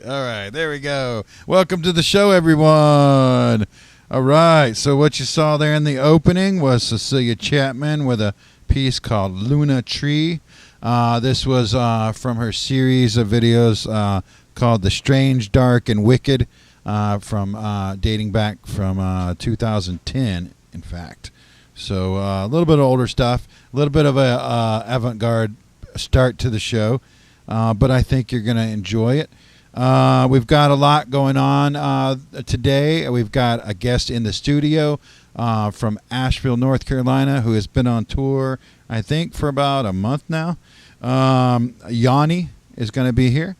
All right, there we go. Welcome to the show, everyone. All right, so what you saw there in the opening was Cecelia Chapman with a piece called Luna Tree. This was from her series of videos called The Strange, Dark, and Wicked, from dating back from 2010, in fact. So a little bit of older stuff, a little bit of a avant-garde start to the show. But I think you're going to enjoy it. We've got a lot going on today. We've got a guest in the studio from Asheville, North Carolina, who has been on tour, I think, for about a month now. YAWni is going to be here.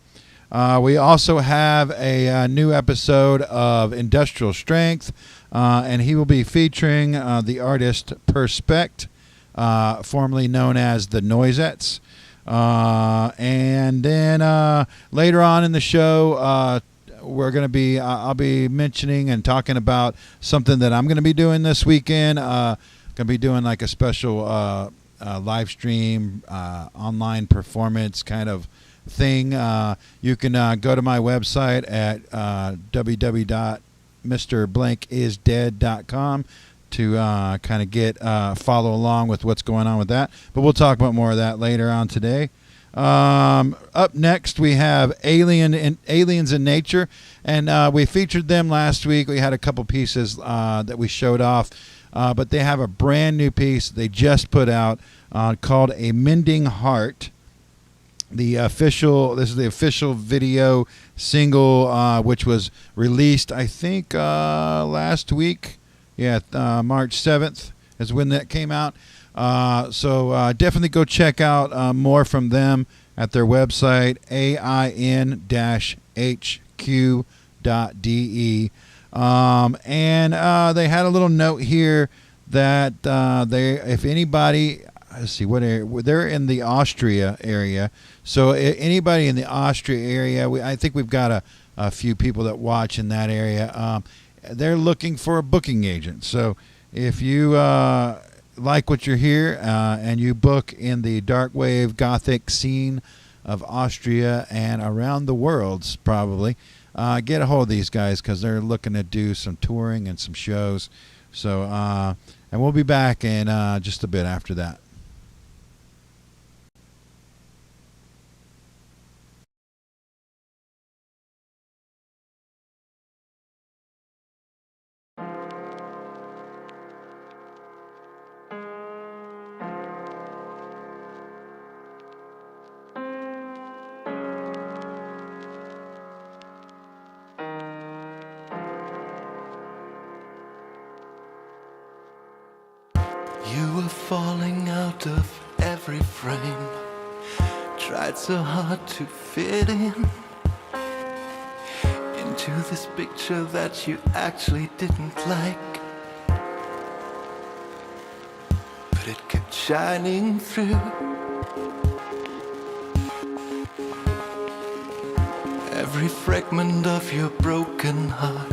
We also have a new episode of Industrial Strength, and he will be featuring the artist Perspex, formerly known as the Noisettes. And then later on in the show, we're going to be I'll be mentioning and talking about something that I'm going to be doing this weekend. Going to be doing like a special live stream online performance kind of thing. You can go to my website at www.mrblankisdead.com to kind of get follow along with what's going on with that. But we'll talk about more of that later on today. Up next, we have Aliens in Nature, and we featured them last week. We had a couple pieces that we showed off, but they have a brand new piece they just put out called A Mending Heart. This is the official video single, which was released, I think, last week. Yeah, March 7th is when that came out. So definitely go check out more from them at their website, AIN-HQ.de. And they had a little note here that if anybody, let's see, what area, they're in the Austria area. So anybody in the Austria area, I think we've got a few people that watch in that area. They're looking for a booking agent. So If you like what you hear and you book in the dark wave gothic scene of Austria and around the world, probably, get a hold of these guys because they're looking to do some touring and some shows. So, and we'll be back in just a bit after that. You were falling out of every frame, tried so hard to fit in into this picture that you actually didn't like, but it kept shining through. Every fragment of your broken heart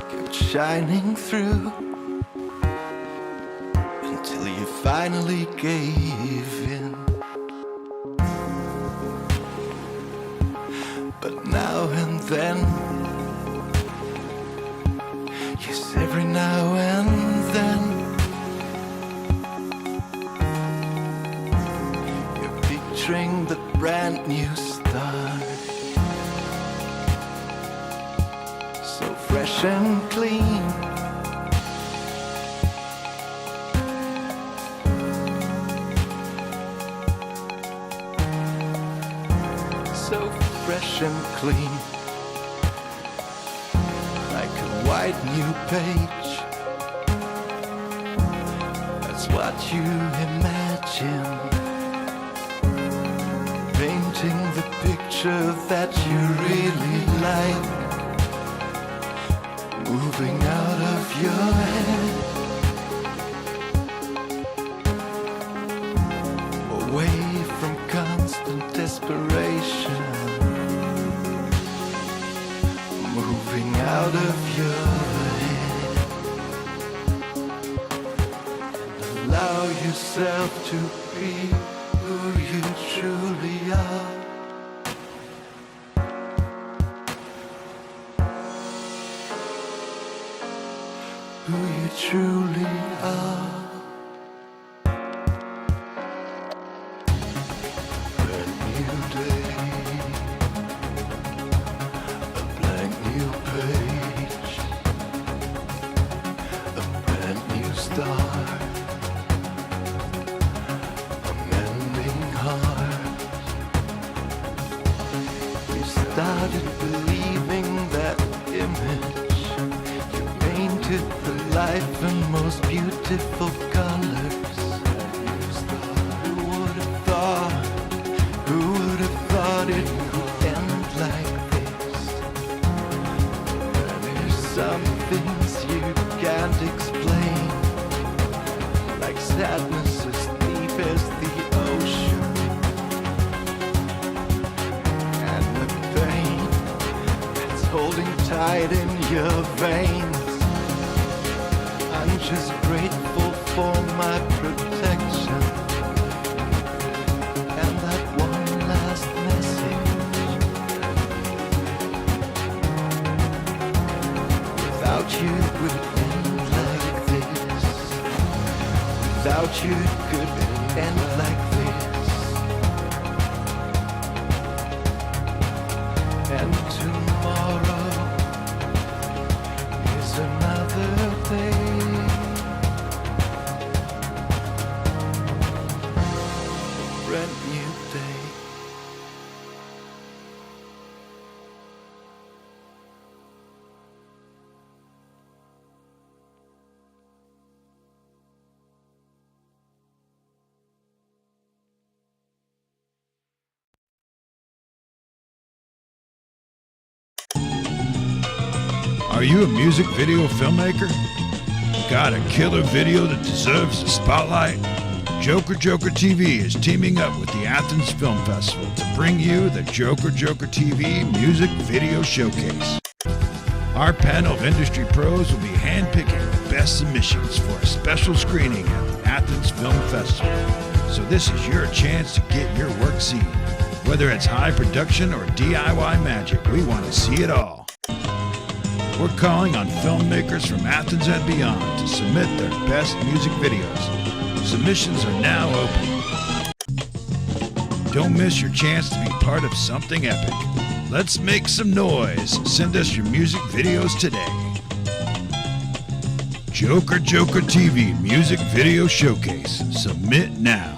kept shining through, until you finally gave in. But now and then, yes, every now and then, you're picturing the brand new start, so fresh and clean. Fresh and clean, like a white new page. That's what you imagine, painting the picture that you really like, moving out of your head, away from constant desperation, moving out of your head. Allow yourself to be who you truly are. Who you truly are. Brand new day, a blank new page, a brand new start, a mending heart. You started believing that image, you painted the life in most beautiful colors. Who would have thought, who would have thought it could end like this? There's some things you can't explain, like sadness as deep as the ocean, and the pain that's holding tight in your veins. I'm just grateful for my protection and that one last message. Without you it would end like this. Without you it could end like this. And tomorrow is another day. Brand new day. Are you a music video filmmaker? Got a killer video that deserves the spotlight? JOKERJOKERtv is teaming up with the Athens Film Festival to bring you the JOKERJOKERtv Music Video Showcase. Our panel of industry pros will be handpicking the best submissions for a special screening at the Athens Film Festival. So this is your chance to get your work seen. Whether it's high production or DIY magic, we want to see it all. We're calling on filmmakers from Athens and beyond to submit their best music videos. Submissions are now open. Don't miss your chance to be part of something epic. Let's make some noise. Send us your music videos today. Joker Joker TV Music Video Showcase. Submit now.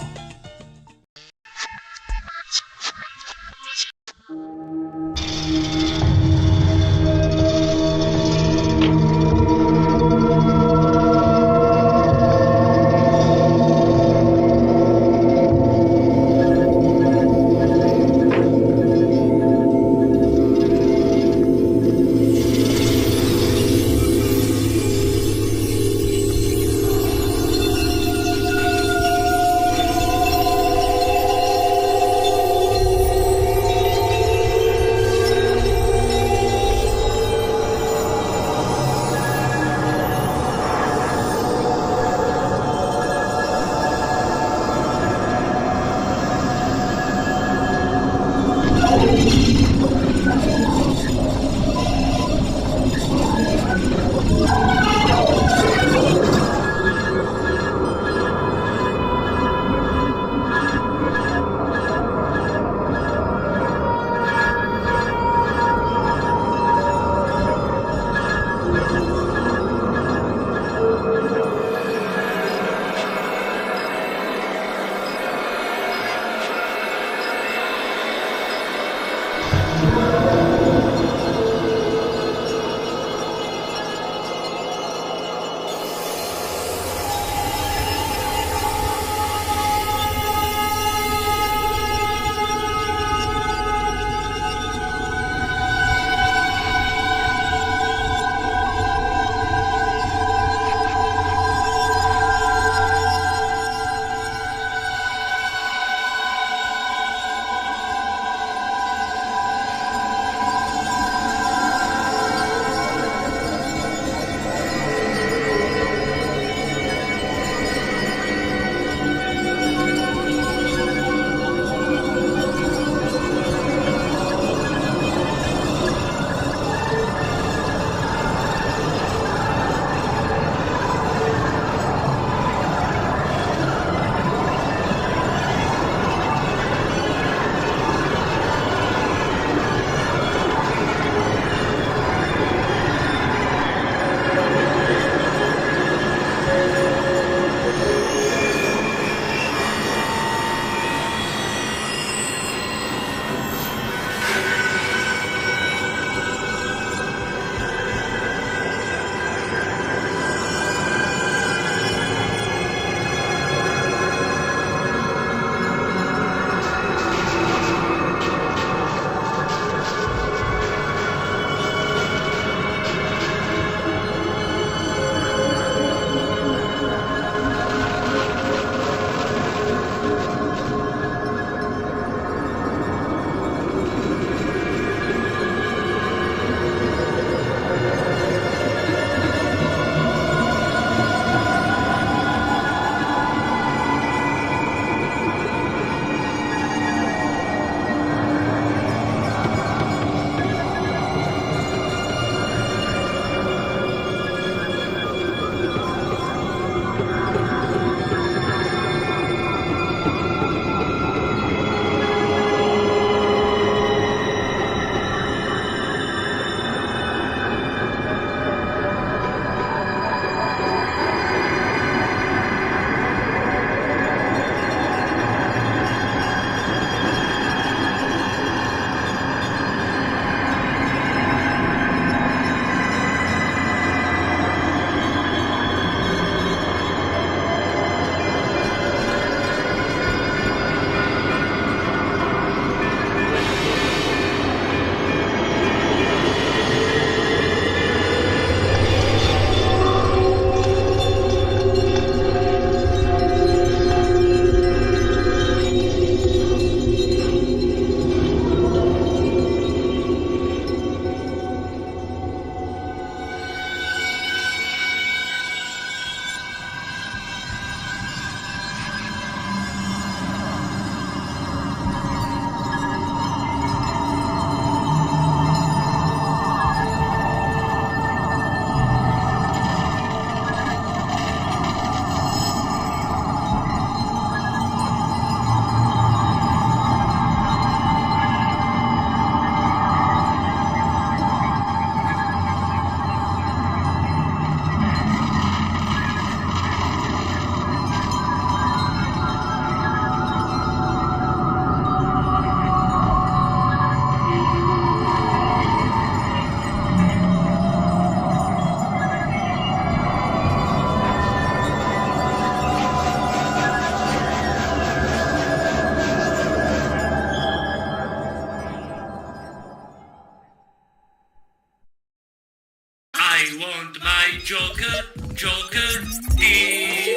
Joker, Joker TV.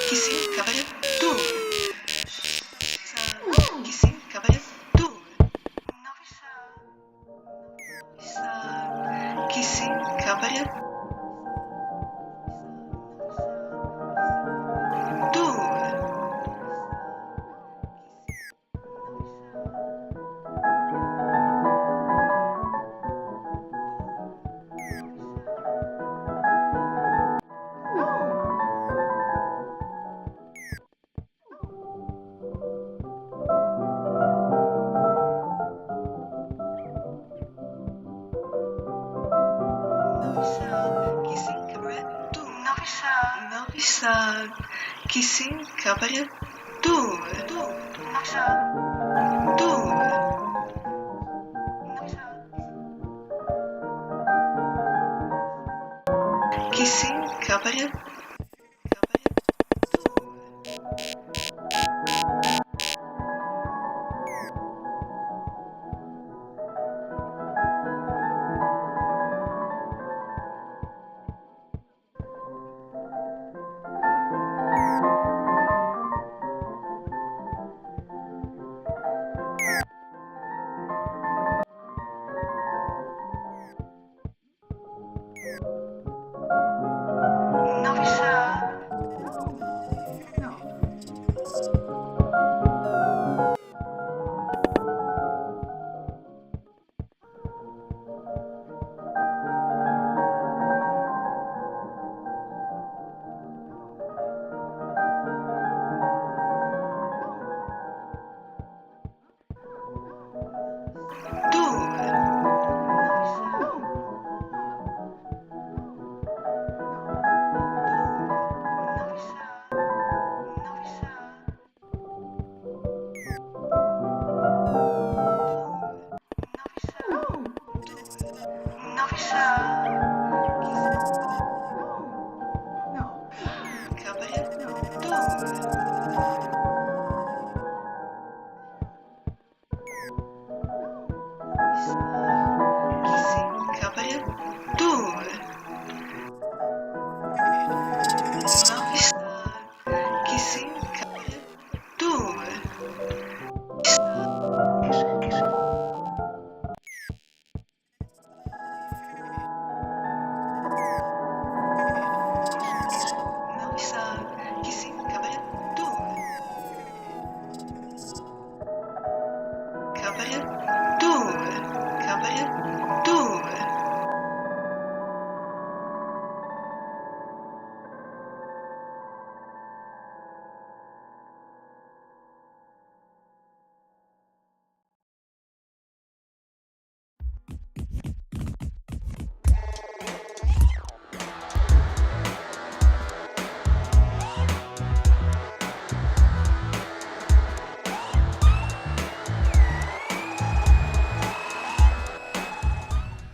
Kissing Cabaret Tour. Kissing Cabaret.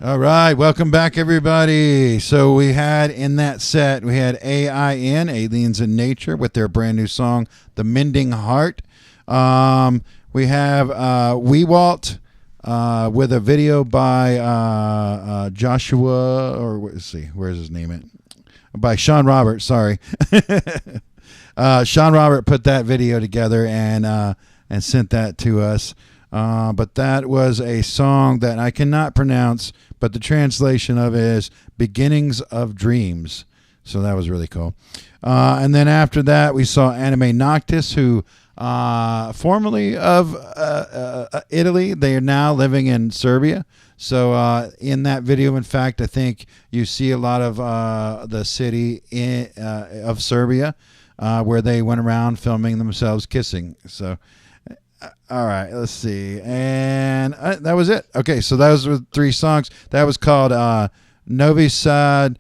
All right, welcome back, everybody. So we had in that set, we had A.I.N, Aliens in Nature, with their brand new song, The Mending Heart. We have Wehwalt with a video by Joshua, or let's see, where's his name at? By Sean Robert, sorry. Sean Robert put that video together and sent that to us. But that was a song that I cannot pronounce, but the translation of it is Beginnings of Dreams. So that was really cool. And then after that, we saw AnimaeNoctis, who formerly of Italy, they are now living in Serbia. So in that video, in fact, I think you see a lot of the city of Serbia where they went around filming themselves kissing. So... all right, let's see. And that was it. Okay, so those were 3 songs. That was called Novi Sad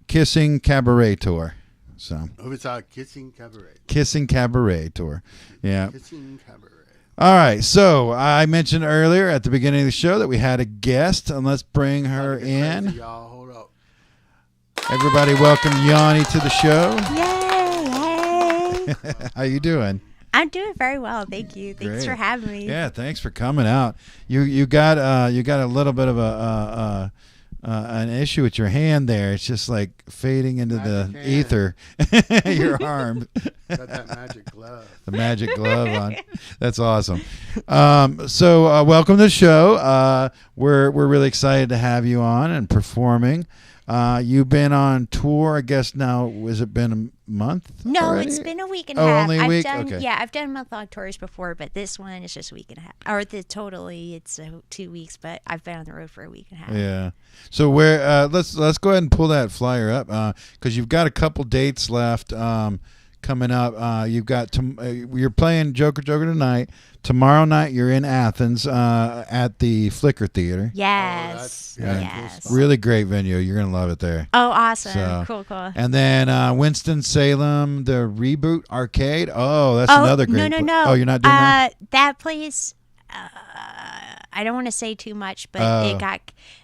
Kissing Cabaret Tour. So Novi Sad Kissing Cabaret. Kissing Cabaret Tour. Yeah. Kissing Cabaret. All right, so I mentioned earlier at the beginning of the show that we had a guest, and let's bring her in. Crazy, y'all. Hold up. Everybody welcome YAWni to the show. Yay! How you doing? I'm doing very well, thank you. Thanks for Great. having me. Yeah, thanks for coming out. You got a little bit of an issue with your hand there. It's just like fading into the Magic hand. ether. Your arm. Got that magic glove. The magic glove on. That's awesome. So welcome to the show. We're really excited to have you on and performing. You've been on tour, I guess now. Has it been a month? No, already? it's been a week and a Oh, half. only a week? Done, Okay. Yeah, I've done month-long tours before, but this one is just a week and a half. Or totally, it's 2 weeks, but I've been on the road for a week and a half. Yeah. So where? Let's go ahead and pull that flyer up because you've got a couple dates left coming up. You've got you're playing Joker tonight. Tomorrow night you're in Athens at the Flicker Theater. Yes. Oh, that's- yes. cool spot. Really great venue. You're gonna love it there. Oh, awesome. So- Cool. And then Winston-Salem, the Reboot Arcade. Oh, that's another great. No. Oh, you're not doing that. That place. I don't want to say too much, but Oh. it got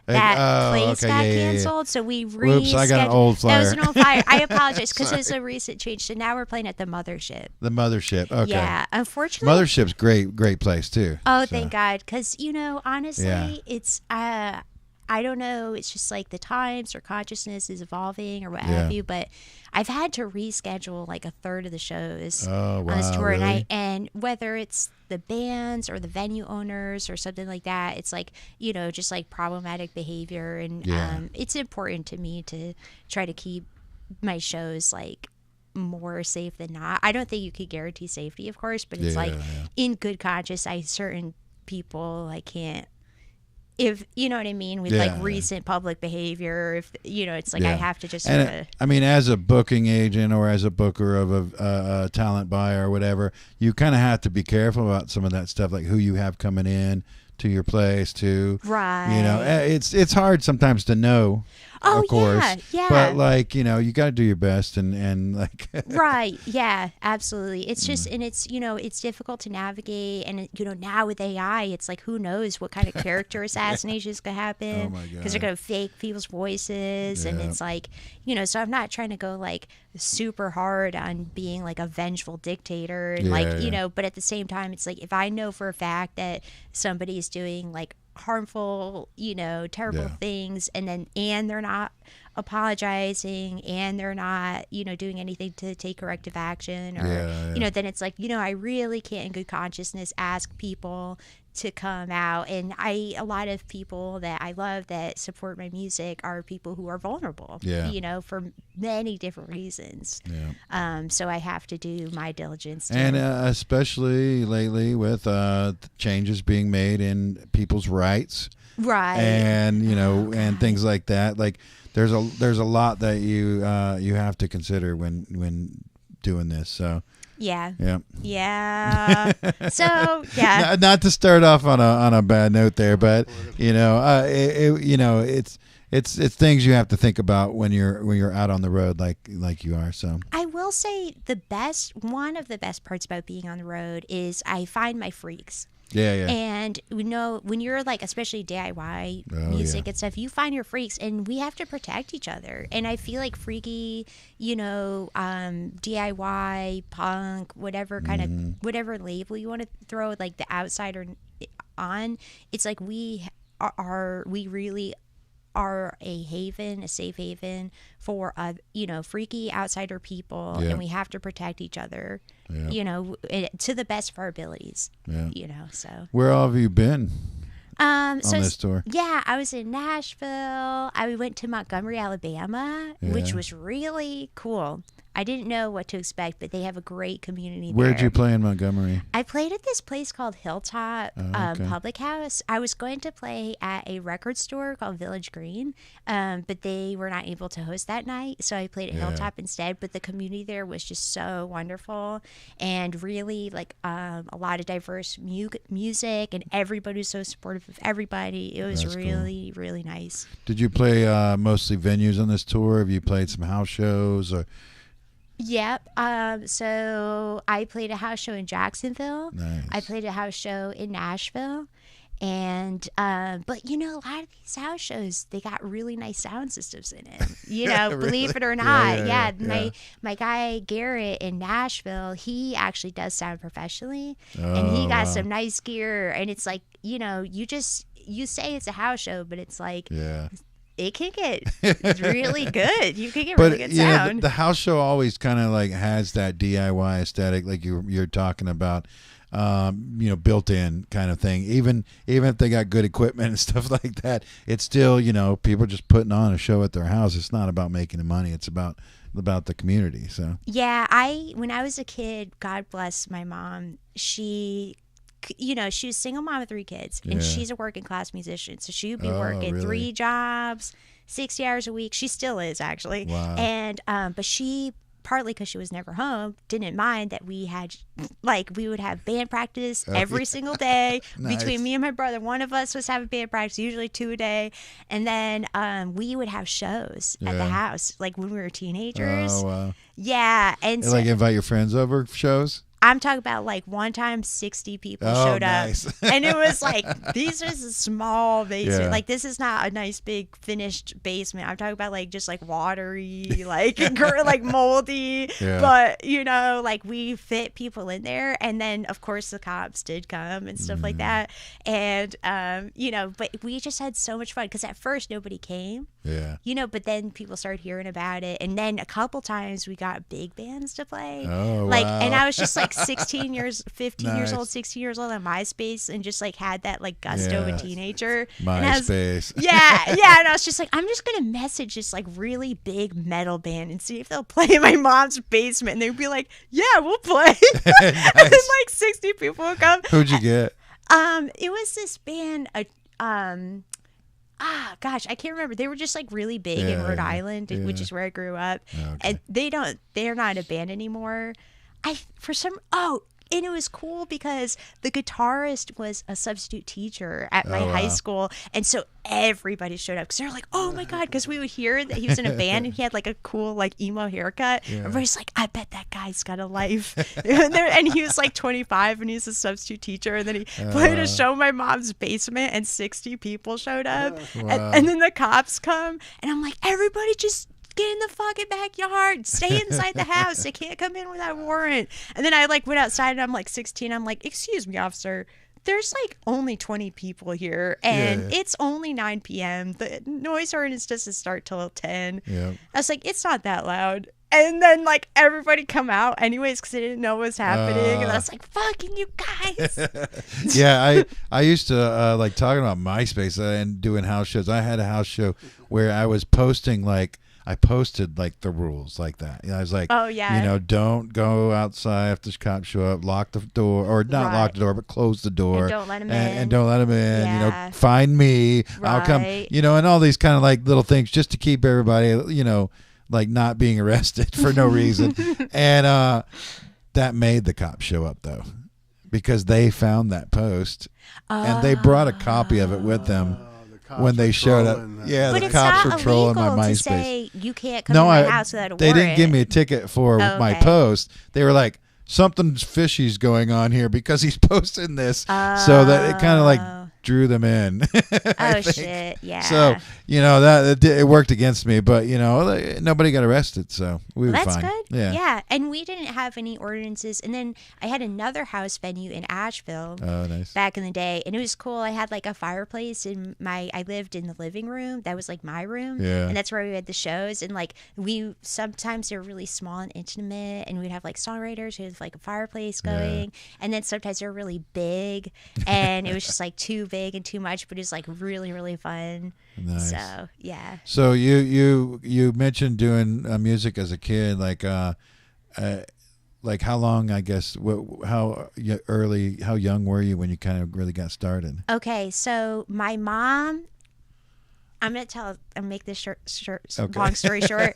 place okay, got yeah. canceled, so we Whoops, I got an old That was flyer. an old flyer. I apologize because it's a recent change. So now we're playing at the Mothership. The Mothership. Okay. Yeah, unfortunately. Mothership's great place too. Oh, So, thank God. Because, honestly, Yeah. it's, I don't know, it's just like the times or consciousness is evolving or what Yeah. have you. But I've had to reschedule like a third of the shows Oh, on this wow, tour. really? And whether it's the bands or the venue owners or something like that, it's like, just like problematic behavior. And Yeah. it's important to me to try to keep my shows like more safe than not. I don't think you could guarantee safety, of course, but it's Yeah, like yeah. in good conscience, certain people I can't, if you know what I mean, with Yeah, like yeah. recent public behavior, if it's like I Yeah. have to just And sort of, I mean, as a booking agent or as a booker of a talent buyer or whatever, you kind of have to be careful about some of that stuff, like who you have coming in to your place too. right. It's hard sometimes to know. Oh, of course. yeah. But like, you got to do your best and like. Right. Yeah, absolutely. It's Mm. just, and it's, it's difficult to navigate. And, now with AI, it's like, who knows what kind of character assassinations could happen. Oh, my Because they're God. going to fake people's voices. And Yeah. it's like, so I'm not trying to go like super hard on being like a vengeful dictator. And Yeah. but at the same time, it's like, if I know for a fact that somebody is doing like harmful, terrible Yeah. things, and they're not apologizing and they're not, doing anything to take corrective action or, Yeah. then it's like, I really can't in good consciousness ask people to come out. And a lot of people that I love that support my music are people who are vulnerable, Yeah. For many different reasons. Yeah. So I have to do my diligence. And especially lately with changes being made in people's rights. right. And and things like that. Like there's a lot that you have to consider when doing this. So yeah. yeah. Yeah. So yeah. Not to start off on a bad note there, but it's things you have to think about when you're out on the road like you are. So I will say one of the best parts about being on the road is I find my freaks. yeah. And when you're like, especially DIY Oh, music yeah. and stuff, you find your freaks, and we have to protect each other. And I feel like freaky, DIY, punk, whatever kind of whatever label you want to throw, like the outsider on, it's like we really are a safe haven for freaky outsider people, Yeah. and we have to protect each other, Yeah. to the best of our abilities. Yeah. So Where all have you been so on this tour? yeah, I was in Nashville. I went to Montgomery, Alabama, which Yeah. was really cool. I didn't know what to expect, but they have a great community there. Where'd you play in Montgomery? I played at this place called Hilltop okay. Public House. I was going to play at a record store called Village Green, but they were not able to host that night, so I played at Yeah. Hilltop instead. But the community there was just so wonderful and really like a lot of diverse music, and everybody was so supportive of everybody. It was That's cool. really, really nice. Did you play mostly venues on this tour? Have you played some house shows or? Yep. So I played a house show in Jacksonville. Nice. I played a house show in Nashville. And but you know, a lot of these house shows, they got really nice sound systems in it. You know, Really? believe it or not. Yeah. My guy Garrett in Nashville, he actually does sound professionally, and he got wow. some nice gear. And it's like, you know, you say it's a house show, but it's like Yeah. it can get really good. You can get But really good you know, sound. the house show always kind of like has that DIY aesthetic, like you're talking about, you know, built in kind of thing. Even if they got good equipment and stuff like that, it's still, you know, people just putting on a show at their house. It's not about making the money. It's about the community. So Yeah, when I was a kid, God bless my mom, she was a single mom of 3 kids, and Yeah. she's a working class musician. So she would be Oh, working really? 3 jobs, 60 hours a week. She still is, actually. Wow. And but she, partly because she was never home, didn't mind that we would have band practice every single day. Nice. Between me and my brother, one of us was having band practice, usually 2 a day. And then we would have shows at the Yeah. house, like when we were teenagers. oh wow. Yeah, and And so like invite your friends over for shows. I'm talking about like one time 60 people Oh, showed nice. up, and it was like, these are a small basement. Yeah. Like, this is not a nice big finished basement. I'm talking about like just like watery, like like moldy. Yeah. But you know, like we fit people in there, and then of course the cops did come and stuff Mm. like that. And you know, but we just had so much fun because at first nobody came. Yeah. You know, but then people started hearing about it, and then a couple times we got big bands to play. Oh, like, wow. and I was just like 15 years Nice. old, 16 years old on MySpace, and just like had that like gusto of Yeah. a teenager. And I was- MySpace. yeah, and I was just like, I'm just gonna message this like really big metal band and see if they'll play in my mom's basement, and they'd be like, yeah, we'll play. And then like 60 people would come. Who'd you get? It was this band. Gosh, I can't remember. They were just like really big in Yeah, Rhode yeah, Island, which yeah. is where I grew up. Okay. And they're not a band anymore. And it was cool because the guitarist was a substitute teacher at my Oh, high wow. school. And so everybody showed up because they're like, oh my God, because we would hear that he was in a band and he had like a cool like emo haircut. Yeah. Everybody's like, I bet that guy's got a life. And he was like 25 and he's a substitute teacher. And then he played a show in my mom's basement and 60 people showed up. Wow. And then the cops come and I'm like, everybody just get in the fucking backyard. Stay inside the house. They can't come in without a warrant. And then I like went outside and I'm like 16. I'm like, excuse me, officer. There's like only 20 people here and Yeah. it's only 9 p.m. The noise ordinance doesn't start till 10. Yeah. I was like, it's not that loud. And then like everybody come out anyways because they didn't know what was happening. And I was like, fucking you guys. Yeah, I used to like talking about MySpace and doing house shows. I had a house show where I was posting like I posted like the rules like that. You know, I was like, Oh, yeah. you know, don't go outside if the cops show up. Lock the door, or not Right. lock the door, but close the door. And don't let 'em in. And don't let them in. You Yeah. know, find me. I'll come. Right. You know, and all these kind of like little things just to keep everybody, you know, like not being arrested for no reason. And that made the cops show up though, because they found that post and they brought a copy of it with them. The cops When they were showed up, trolling that. yeah, But the it's cops not were trolling my illegal to MySpace. say you can't come No, in my house without a they warrant. didn't give me a ticket for Oh, my okay. post. They were like, something fishy's going on here because he's posting this, so that it kind of like drew them in. I Oh think. shit! Yeah. So you know that it worked against me, but you know nobody got arrested, so we were That's fine. good. Yeah. And we didn't have any ordinances. And then I had another house venue in Asheville Oh, nice. back in the day, and it was cool. I had like a fireplace in I lived in the living room. That was like my room. Yeah. And that's where we had the shows. And like sometimes they're really small and intimate, and we'd have like songwriters who had like a fireplace going. And then sometimes they're really big, and it was just like too big and too much, but it was like really, really fun. Nice. So yeah. So you mentioned doing music as a kid, like how long? I guess how young were you when you kind of really got started? Okay, so my mom, I'm gonna make this long story short.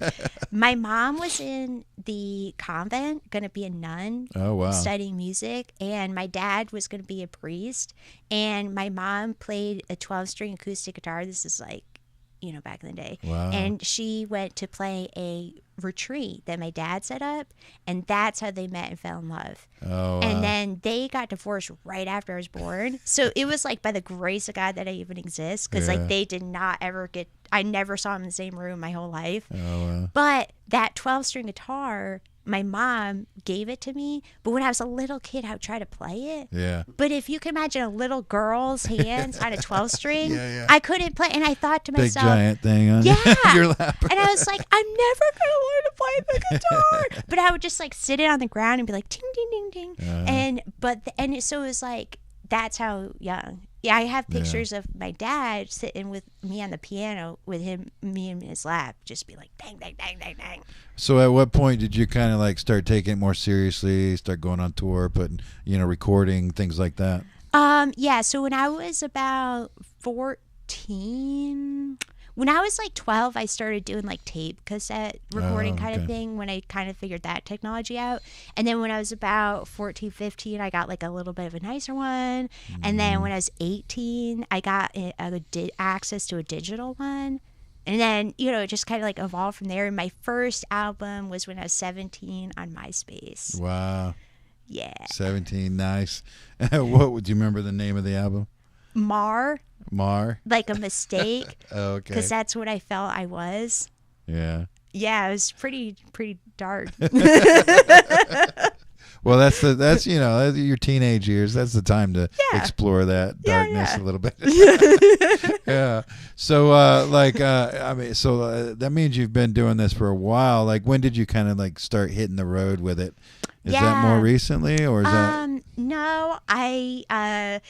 My mom was in the convent, gonna be a nun. Oh, wow. Studying music, and my dad was gonna be a priest, and my mom played a 12-string acoustic guitar. This is like, back in the day. Wow. And she went to play a retreat that my dad set up, and that's how they met and fell in love. Oh, And wow. then they got divorced right after I was born. So it was like by the grace of God that I even exist, because Yeah. like they did not ever get. I never saw them in the same room my whole life. Oh, wow. But that 12-string guitar, my mom gave it to me. But when I was a little kid, I would try to play it. Yeah. But if you can imagine a little girl's hands on a 12-string, Yeah. I couldn't play. And I thought to Big myself, giant thing on yeah. your lap. and I was like, I'm never going to learn to play the guitar. But I would just like sit it on the ground and be like, ding, ding, ding, ding. So it was like, that's how young. Yeah, I have pictures of my dad sitting with me on the piano with me in his lap, just be like, dang, dang, dang, dang, dang. So at what point did you kind of like start taking it more seriously, start going on tour, putting, recording, things like that? Yeah, so when I was about 14, when I was like 12, I started doing like tape cassette recording kind of thing, when I kind of figured that technology out. And then when I was about 14, 15, I got like a little bit of a nicer one. And then when I was 18, I got access to a digital one. And then, it just kind of like evolved from there. And my first album was when I was 17 on MySpace. Wow. Yeah. 17, nice. What would you remember the name of the album? Mar, Like a mistake. Oh, okay. Because that's what I felt I was. Yeah. Yeah, it was pretty dark. Well, that's your teenage years. That's the time to explore that darkness a little bit. Yeah. So, that means you've been doing this for a while. Like, when did you kind of like start hitting the road with it? Is that more recently, or is that? No, I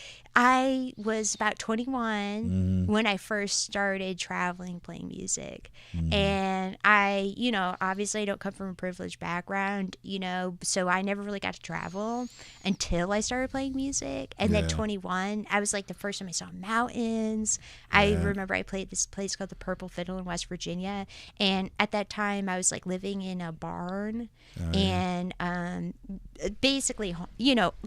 was about 21 when I first started traveling, playing music. And I, obviously I don't come from a privileged background, so I never really got to travel until I started playing music. And then 21, I was like the first time I saw mountains. I remember I played this place called the Purple Fiddle in West Virginia. And at that time I was like living in a barn and basically,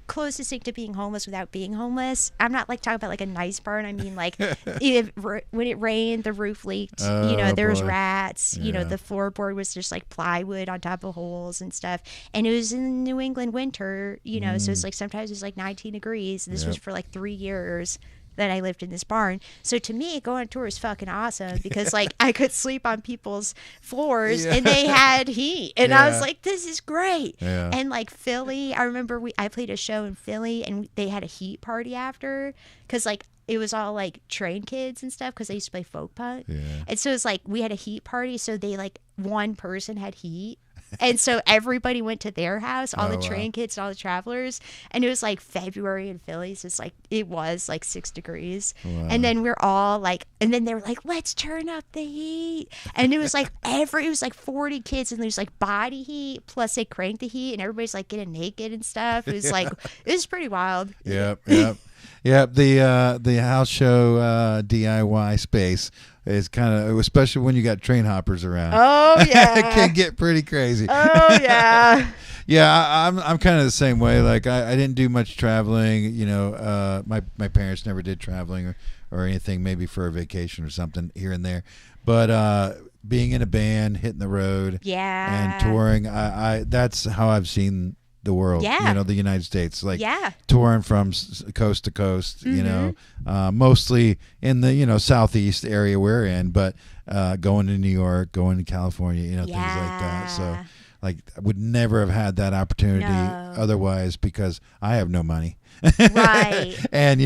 closest thing to being homeless without being homeless. I'm not like talking about like a nice barn. I mean, like when it rained, the roof leaked. There was rats. The floorboard was just like plywood on top of holes and stuff. And it was in New England winter. So it's like sometimes it's like 19 degrees. This was for like 3 years that I lived in this barn. So to me, going on tour is fucking awesome because like I could sleep on people's floors and they had heat. And I was like, this is great. Yeah. And like Philly, I remember I played a show in Philly and they had a heat party after because like it was all like train kids and stuff because I used to play folk punk. Yeah. And so it's like we had a heat party. So they like one person had heat. And so everybody went to their house, all the train kids and all the travelers. And it was like February in Philly. So it was like 6 degrees. Wow. And then we're all like, and then they were like, let's turn up the heat. And it was like it was like 40 kids and there's like body heat. Plus they cranked the heat and everybody's like getting naked and stuff. It was like, it was pretty wild. Yep. The house show DIY space is kind of, especially when you got train hoppers around. Oh yeah, it can get pretty crazy. Oh yeah. Yeah, I'm kind of the same way. Like I didn't do much traveling. My parents never did traveling or anything. Maybe for a vacation or something here and there. But being in a band, hitting the road, and touring, I that's how I've seen the world. The United States, like touring from coast to coast. Mostly in the southeast area we're in, but going to New York, going to California, things like that. So like I would never have had that opportunity otherwise because I have no money. Right. And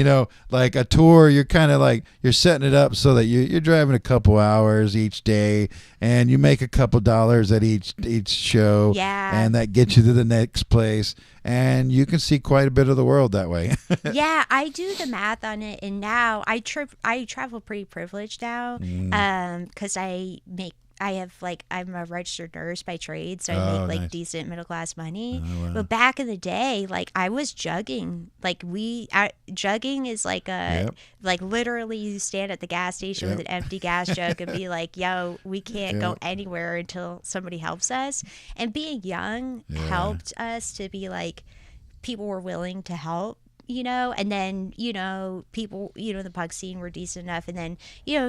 like a tour, you're kind of like you're setting it up so that you're driving a couple hours each day and you make a couple dollars at each show. And that gets you to the next place and you can see quite a bit of the world that way. Yeah, I do the math on it and now I travel pretty privileged now because I'm a registered nurse by trade, so I make like decent middle class money. Wow. But back in the day, like I was jugging. Like jugging is like like literally you stand at the gas station with an empty gas jug and be like, "Yo, we can't go anywhere until somebody helps us." And being young helped us to be like people were willing to help. And then, people, the punk scene were decent enough and then,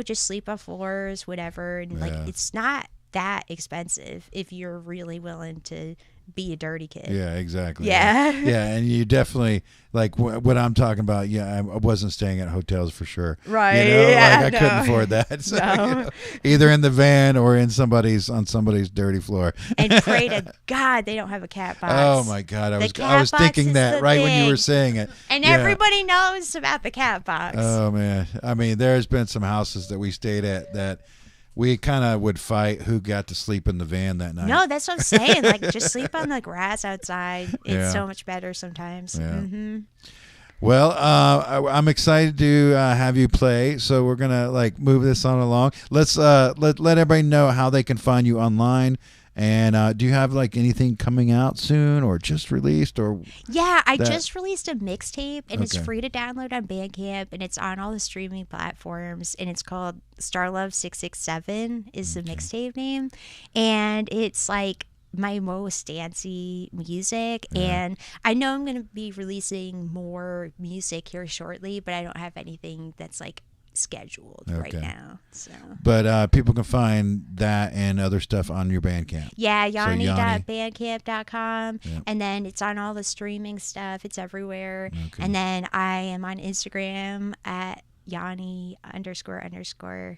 just sleep on floors, whatever. And like, it's not that expensive if you're really willing to be a dirty kid. Yeah, exactly. Yeah. Yeah, and you definitely, like what I'm talking about, I wasn't staying at hotels for sure. Right. You know, Yeah, like I couldn't afford that. So, No. you know, either in the van or in somebody's dirty floor. And pray to God they don't have a cat box. Oh my God, I The was cat box thinking is that the right when you thing. were saying it. And Yeah. everybody knows about the cat box. Oh man, I mean, there's been some houses that we stayed at that we kind of would fight who got to sleep in the van that night. No, that's what I'm saying. Like, just sleep on the grass outside. It's Yeah. so much better sometimes. Yeah. Mm-hmm. Well, I'm excited to have you play, so we're gonna like move this on along. Let's let everybody know how they can find you online. And do you have like anything coming out soon, or just released, or? Yeah, I that- just released a mixtape, and it's Okay. free to download on Bandcamp, and it's on all the streaming platforms, and it's called Starlove 667 is the mixtape name, and it's like my most dancey music, and I know I'm going to be releasing more music here shortly, but I don't have anything that's like scheduled right Okay. now. So But people can find that and other stuff on your Bandcamp. yeah, Yanni. yanni.bandcamp.com, Yep. and then it's on all the streaming stuff. It's everywhere. Okay. And then I am on Instagram at Yanni __,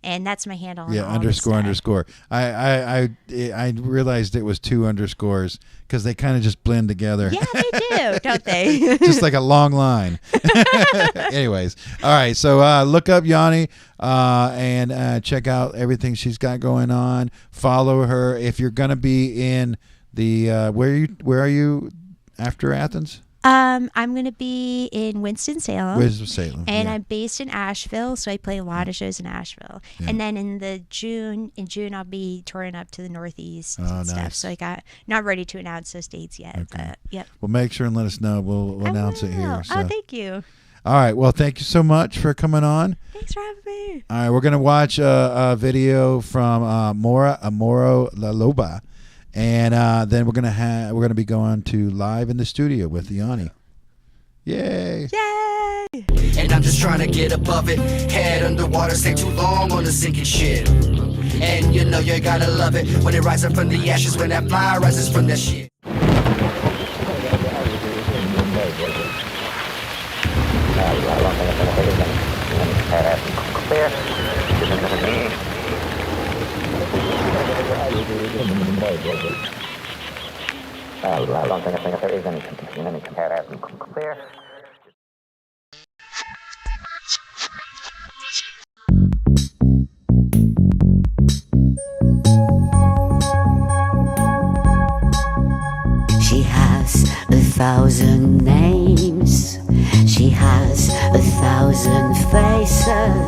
and that's my handle. On Yeah, all the stuff. __. I realized it was 2 underscores because they kind of just blend together. Yeah, they do, don't they? Just like a long line. Anyways, all right. So look up Yanni and check out everything she's got going on. Follow her if you're gonna be in the where are you after Athens? I'm gonna be in Winston-Salem. Winston-Salem. And yeah. I'm based in Asheville, so I play a lot of shows in Asheville. Yeah. And then in June, I'll be touring up to the Northeast Oh, and stuff. nice. So I got not ready to announce those dates yet, Okay. but yep. Well, make sure and let us know. We'll announce it here. Oh, So. thank you. All right. Well, thank you so much for coming on. Thanks for having me. All right, we're gonna watch a video from Mora, Amaro, Loba, and then we're gonna be going to live in the studio with Yanni. Yay! Yay! And I'm just trying to get above it. Head underwater, stay too long on the sinking ship. And you know you gotta love it when it rises from the ashes, when that fire rises from that shit. She has 1,000 names. She has 1,000 faces.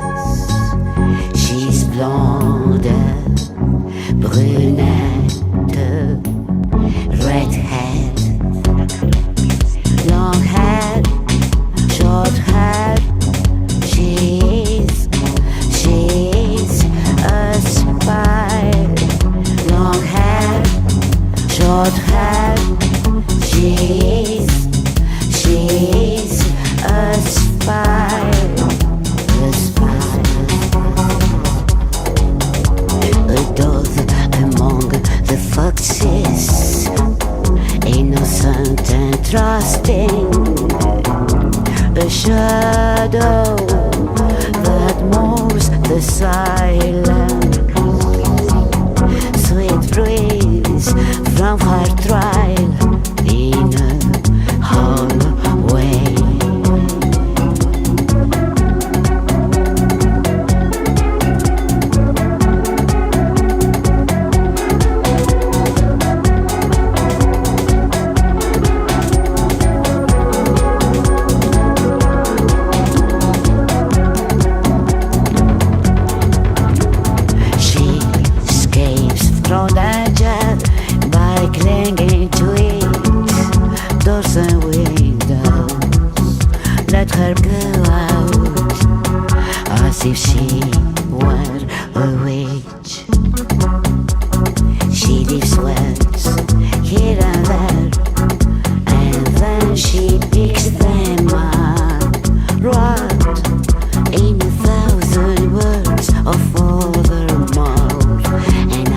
She's blonde, brunette, redhead, long hair, short hair. She's a spy. Long hair, short hair. She's a spy. A spy. A dove among the foxes, innocent and trusting. A shadow that moves the silence. Sweet breeze from her trial in a hallway. She escapes from danger by clinging to it. Doors and windows let her go out as if she were a witch. She leaves words here and there, and then she picks them up. Right in 1,000 words of other mouth, and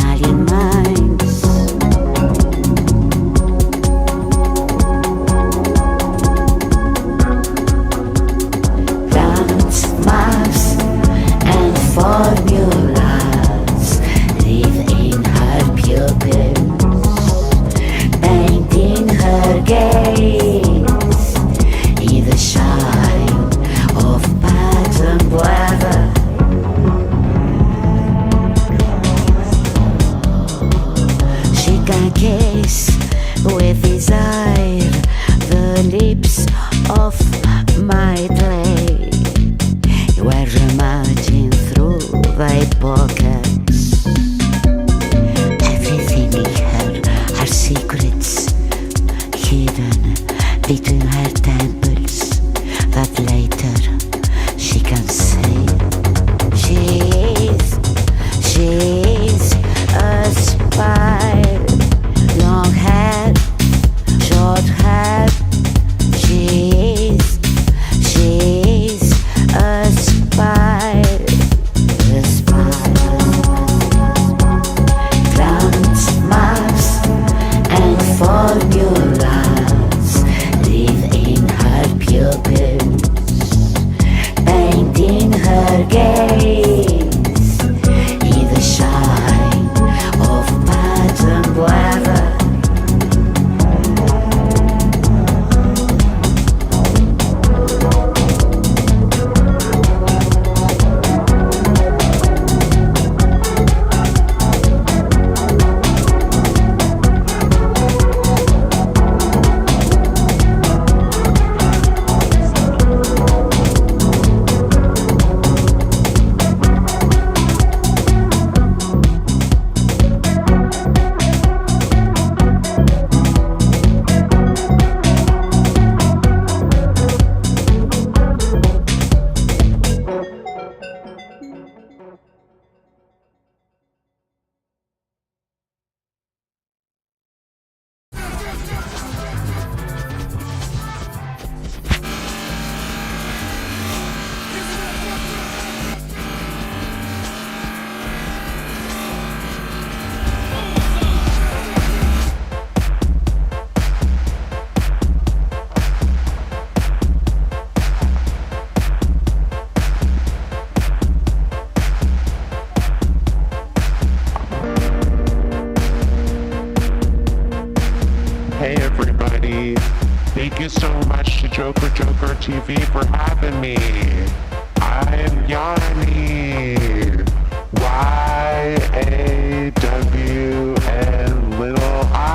Thank you so much to Joker Joker TV for having me. I'm YAWni. YAWN little I.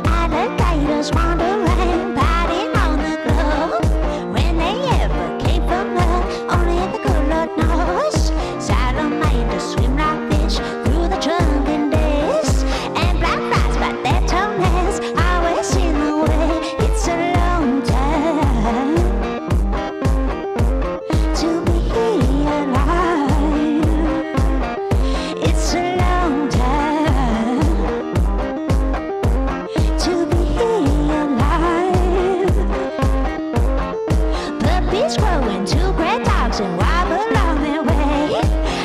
Alligators wandering, biting on the globe. When they ever came from Earth, only the good Lord knows. Salamanders swim like fish through the drunken days, and black flies bite their toenails, always in the way. It's a long time to be alive. It's a long time to be alive. Puppies grow into great dogs and wobble on their way.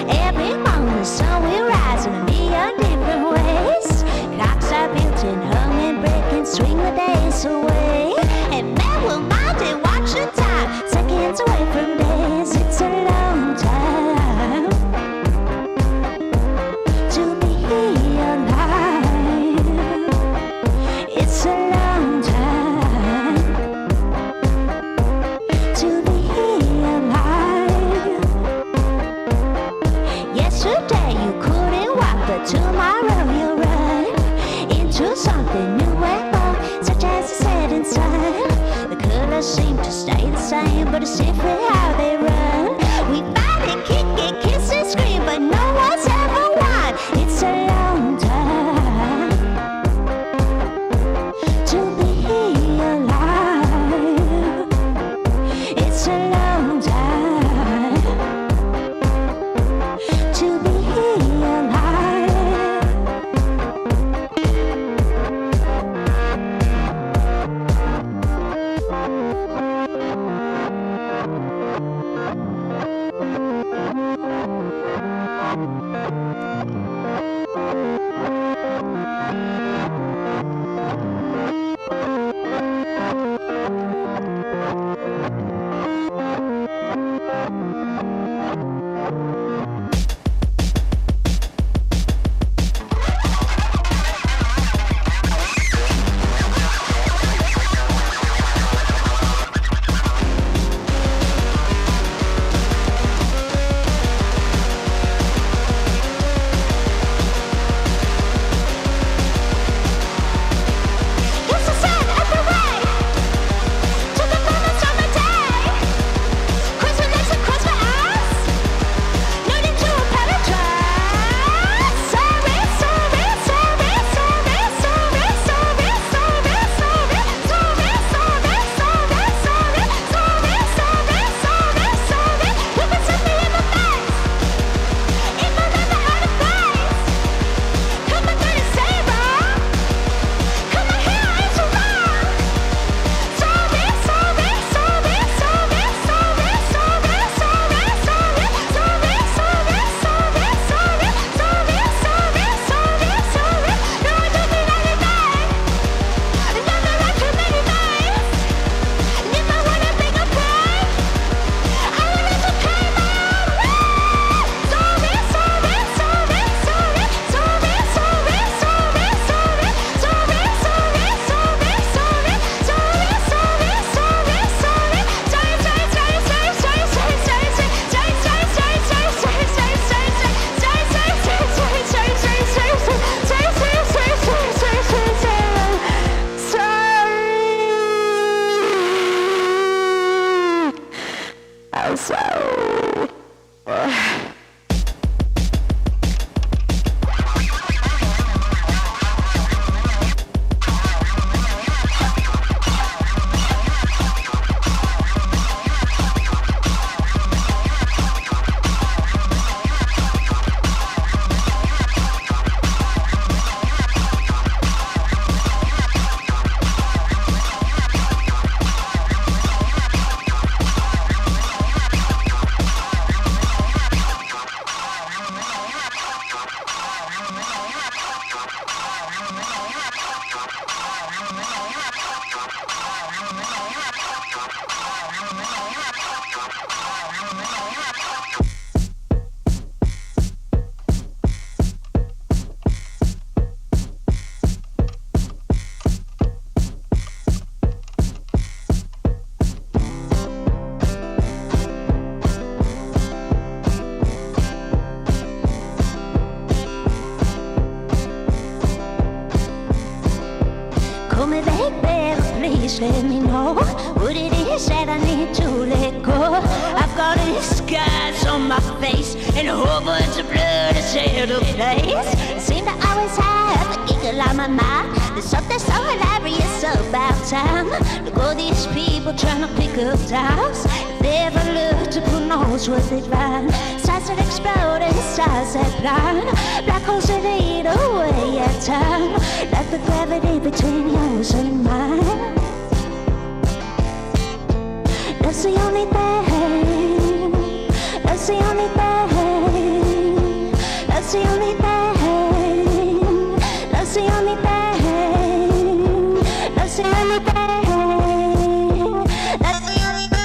Every morning the sun will rise in a million different ways. Clocks are built and hung and break and swing the days away. And men will mind and watch the time, seconds away from days. It's a long time to be alive. It's a long time to be alive. Yesterday you couldn't walk, but tomorrow you'll run into something new and more, such as the setting sun. The colors seem to stay the same, but it's different how they run. We fight and kick and kiss and scream, but no one's ever won. It's a long time to be alive. It's a long time to be alive. just let me know what it is that I need to let go. I've got a disguise on my face and a whole bunch of blood is out of place. I seem to always have a giggle on my mind. There's something so hilarious about time. Look, all these people trying to pick up dolls. If they ever look to who knows what they'd find. Stars that explode and stars that blind. Black holes that eat away at time. Like the gravity between yours and mine. That's the only thing. That's the only thing. That's the only thing. That's the only thing. That's the only thing. That's the only thing.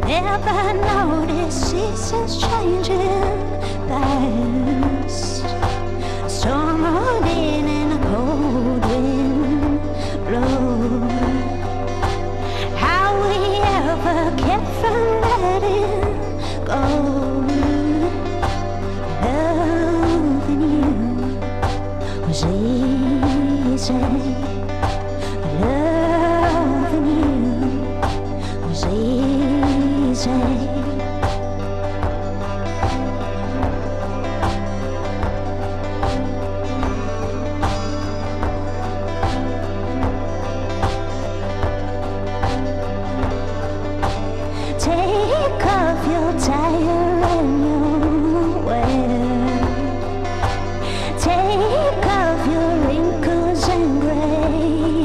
Never noticed seasons changing fast. Storm rolled in and a cold wind blow. How we ever kept from letting go. Loving you was easy. Loving you was easy. Take off your tire and your wear. Take off your wrinkles and gray.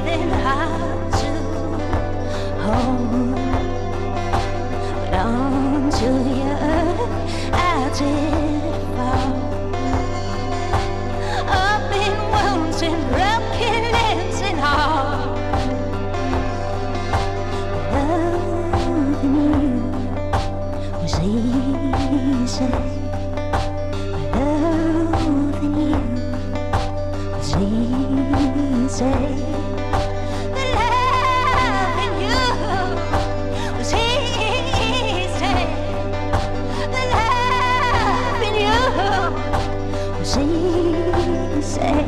breathing hard to hold. But onto your earth I did fall. Up in wounds and broken limbs and all. Loving you was easy. Loving you was easy. The loving you was easy. The loving you was easy.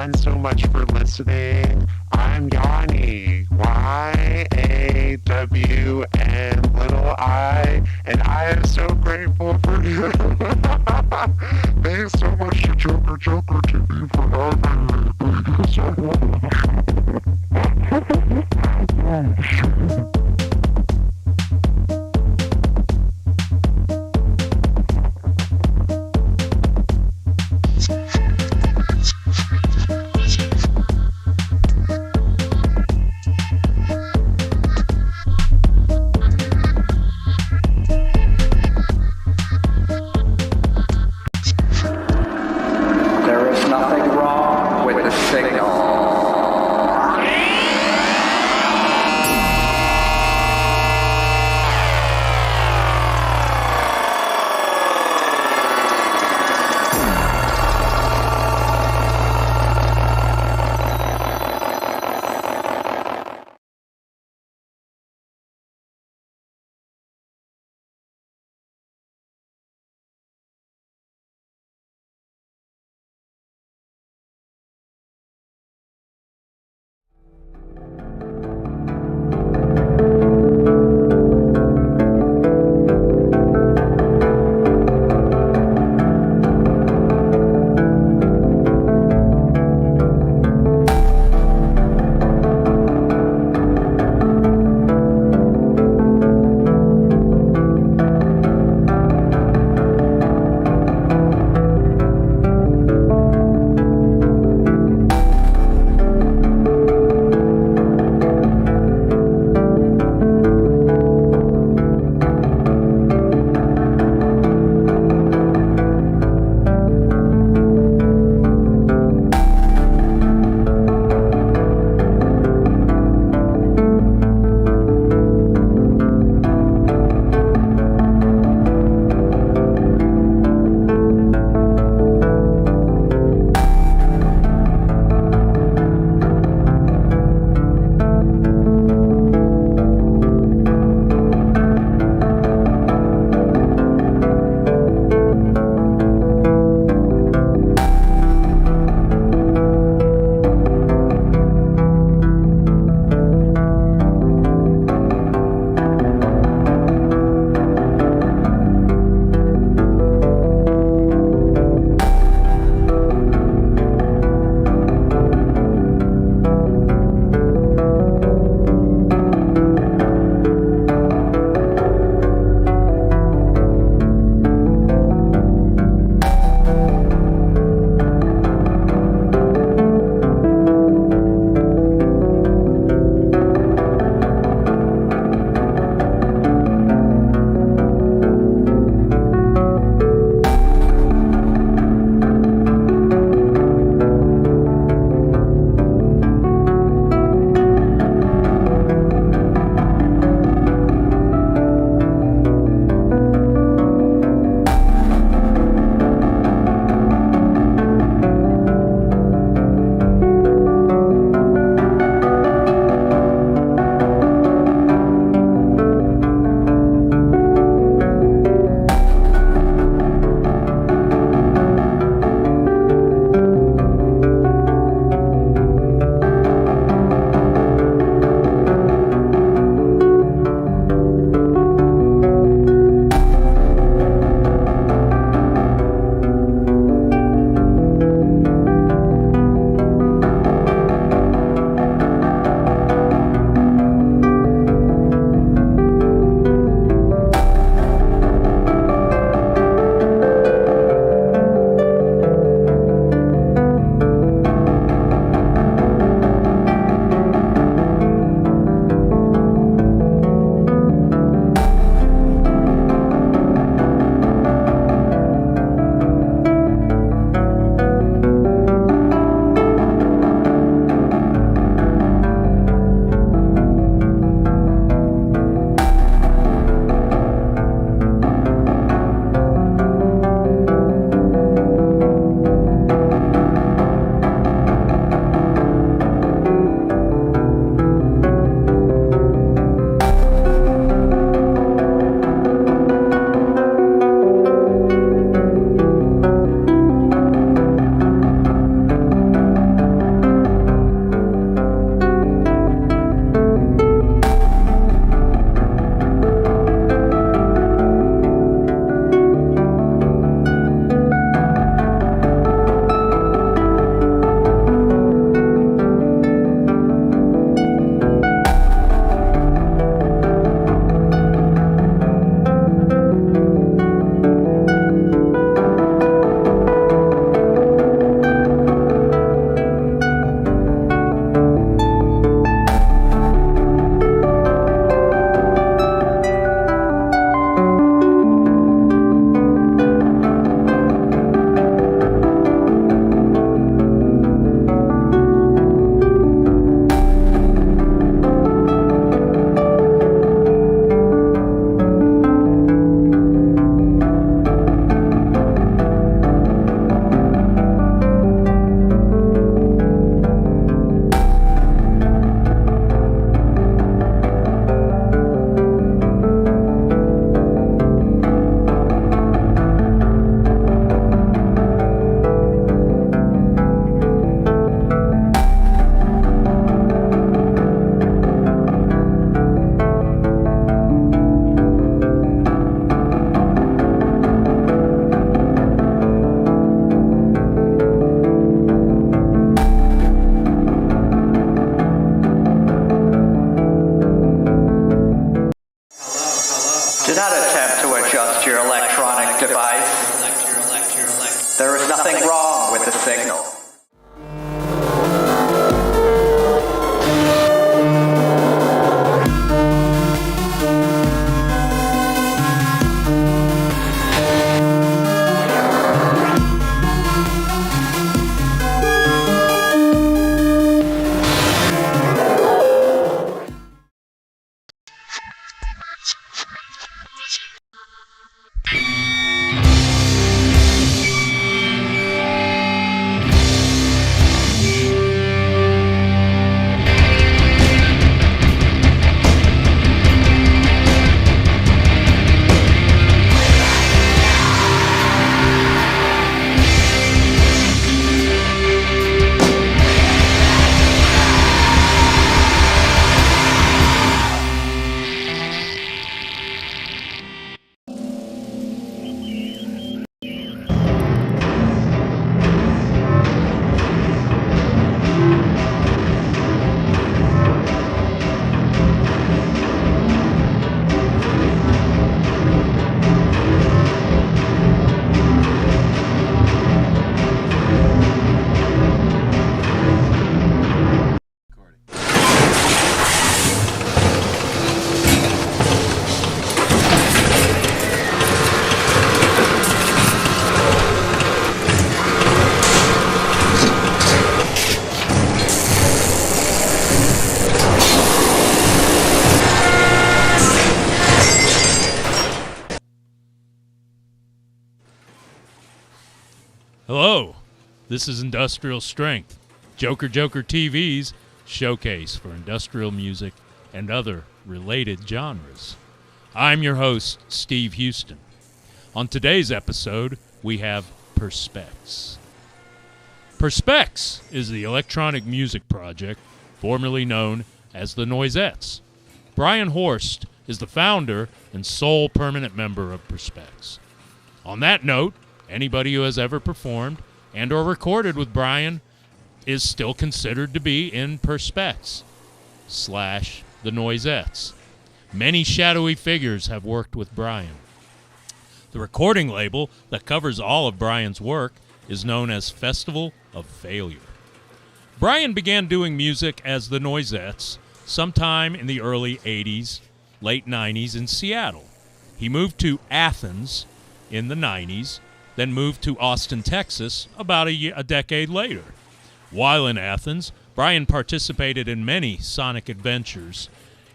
everyone so much for listening. I'm YAWni, YAWNi, and I am so grateful for you. Thanks so much to Joker Joker TV for having me. Thank you so much. There is nothing wrong with the signal. something wrong with the signal. Hello, this is Industrial Strength, JOKERJOKERtv's showcase for industrial music and other related genres. I'm your host, Steve Houston. On today's episode, we have Perspex. Perspex is the electronic music project formerly known as the Noisettes. Brian Horst is the founder and sole permanent member of Perspex. On that note, anybody who has ever performed and or recorded with Brian is still considered to be in Perspex / the Noisettes. Many shadowy figures have worked with Brian. The recording label that covers all of Brian's work is known as Festival of Failure. Brian began doing music as the Noisettes sometime in the early 80s, late 90s in Seattle. He moved to Athens in the 90s, then moved to Austin, Texas about a decade later. While in Athens, Brian participated in many sonic adventures,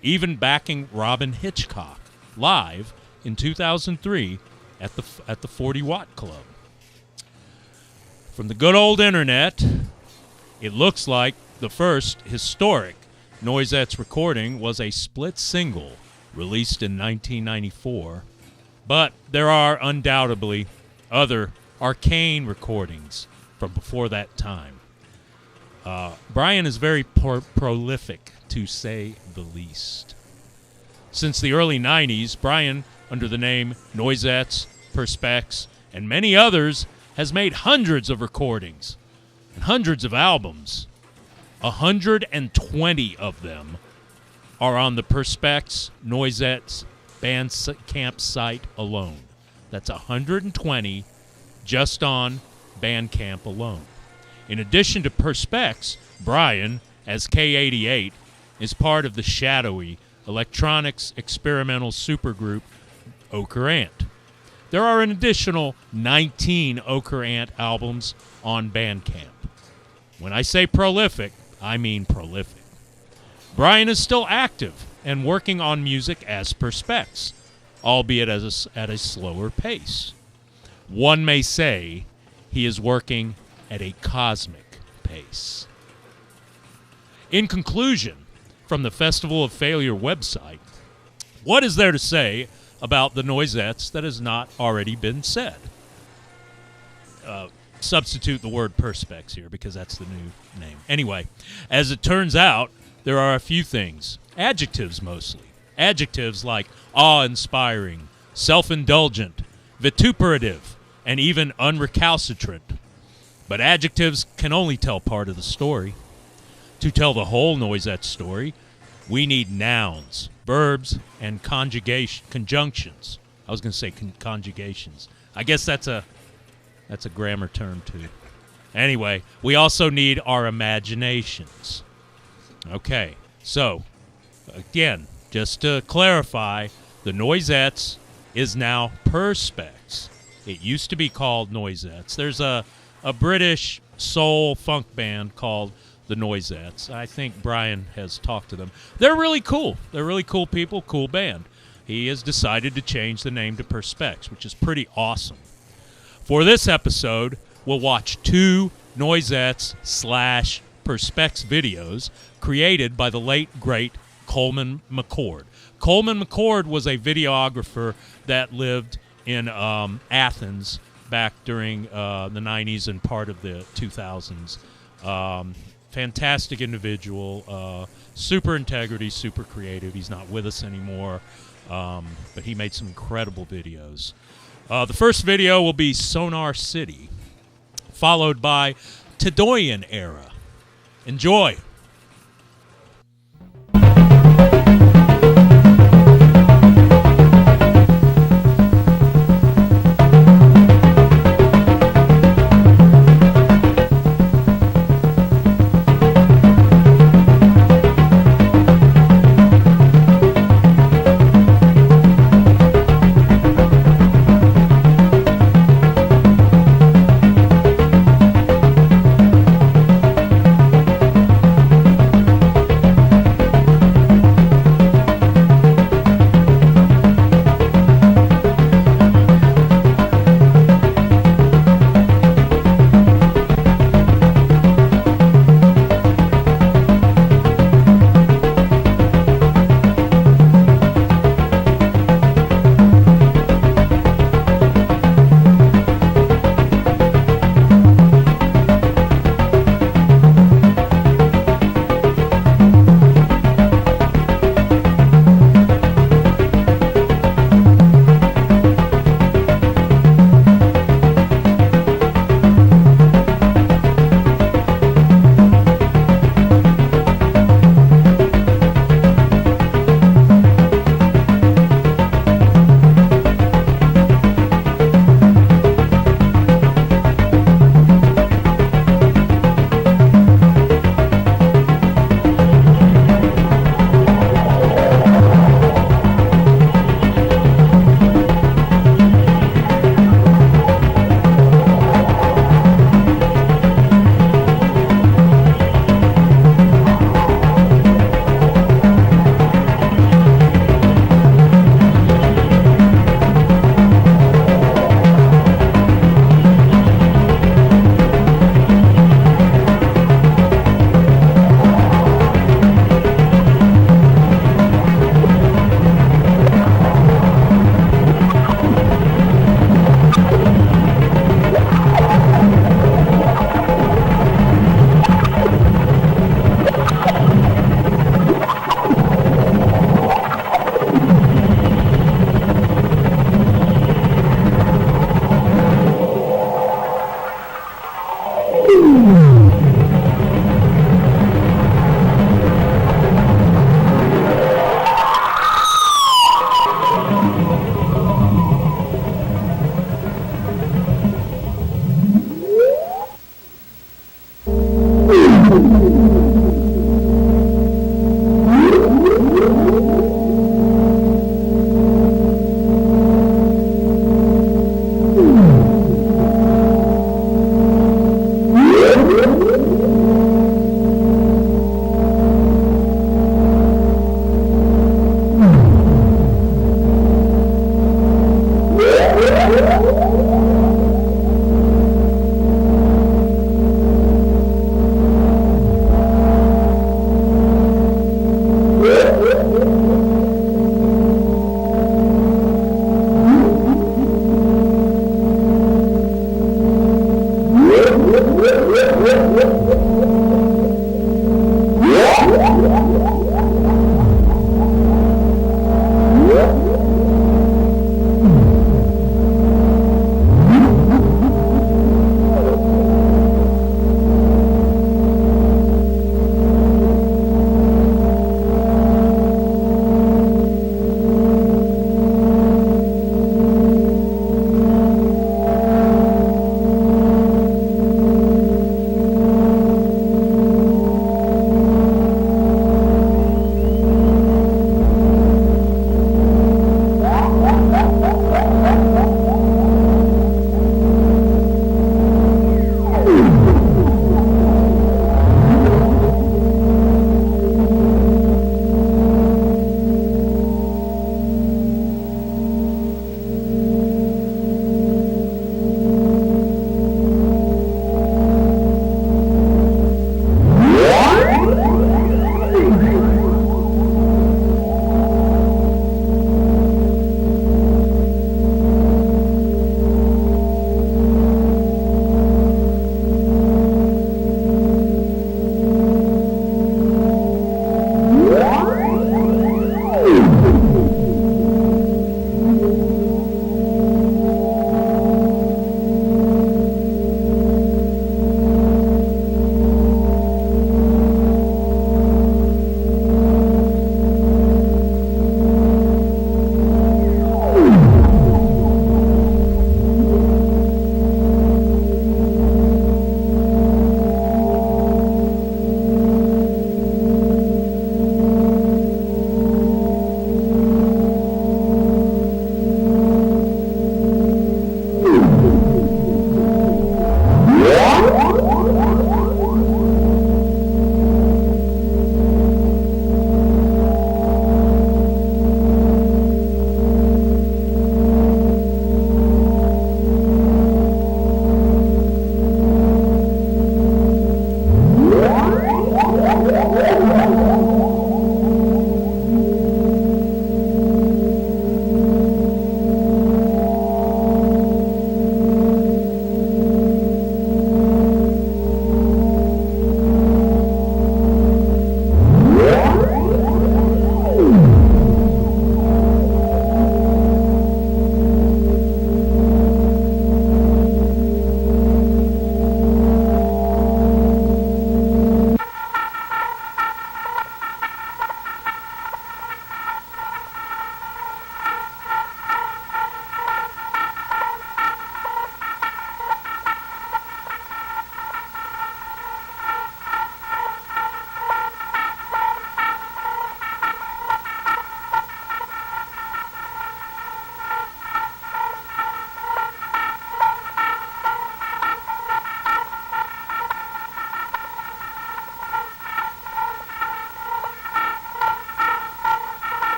even backing Robin Hitchcock live in 2003 at the 40 Watt Club. From the good old internet, it looks like the first historic Noisettes recording was a split single released in 1994, but there are undoubtedly other arcane recordings from before that time. Brian is very prolific, to say the least. Since the early 90s, Brian, under the name Noisettes, Perspex, and many others, has made hundreds of recordings and hundreds of albums. 120 of them are on the Perspex Noisettes Bandcamp site alone. That's 120 just on Bandcamp alone. In addition to Perspex, Brian, as K88, is part of the shadowy electronics experimental supergroup Ochre Ant. There are an additional 19 Ochre Ant albums on Bandcamp. When I say prolific, I mean prolific. Brian is still active and working on music as Perspex, albeit at a slower pace. One may say he is working at a cosmic pace. In conclusion, from the Festival of Failure website, what is there to say about the Noisettes that has not already been said? Substitute the word Perspex here because that's the new name. Anyway, as it turns out, there are a few things. Adjectives mostly. Adjectives like awe-inspiring, self-indulgent, vituperative, and even unrecalcitrant. But adjectives can only tell part of the story. To tell the whole Noisette story, we need nouns, verbs, and conjunctions. I was going to say conjugations. I guess that's a That's a grammar term, too. Anyway, we also need our imaginations. Okay, so, again, just to clarify, the Noisettes is now Perspex. It used to be called Noisettes. There's a British soul funk band called the Noisettes. I think Brian has talked to them. They're really cool. They're really cool people, cool band. He has decided to change the name to Perspex, which is pretty awesome. For this episode, we'll watch 2 Noisettes / Perspex videos created by the late, great Coleman McCord. Coleman McCord was a videographer that lived in Athens back during the 90s and part of the 2000s. Fantastic individual, super integrity, super creative. He's not with us anymore, but he made some incredible videos. The first video will be Sonar City, followed by Tedoyan Era. Enjoy.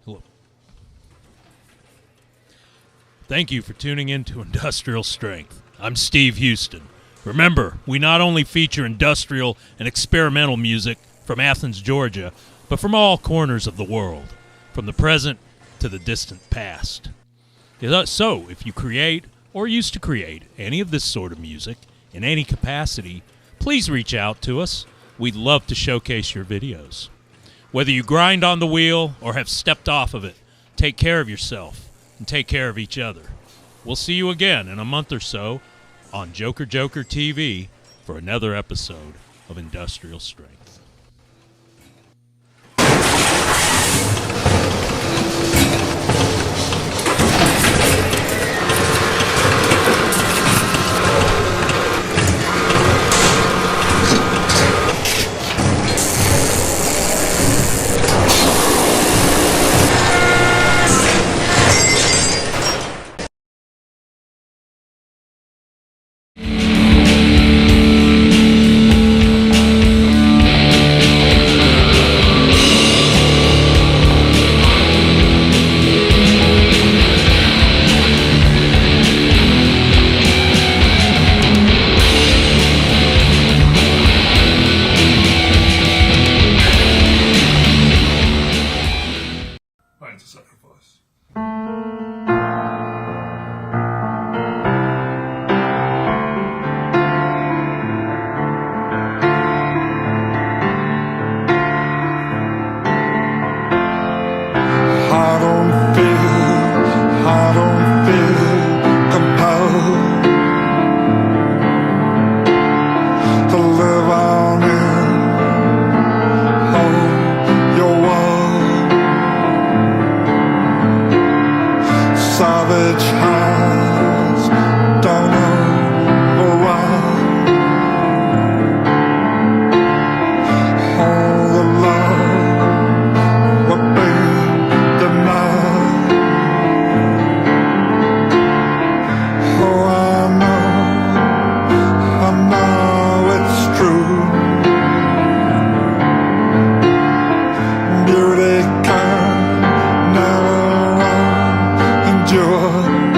Hello. Thank you for tuning in to Industrial Strength. I'm Steve Houston. Remember, we not only feature industrial and experimental music from Athens, Georgia, but from all corners of the world, from the present to the distant past. So, if you create or used to create any of this sort of music in any capacity, please reach out to us. We'd love to showcase your videos. Whether you grind on the wheel or have stepped off of it, take care of yourself and take care of each other. We'll see you again in a month or so on JOKERJOKER for another episode of Industrial Strength. Sacrafice. I don't feel compelled to live on in your world. Savage hands don't override all the love we're being denied. Oh, I know it's true. Beauty can never endure.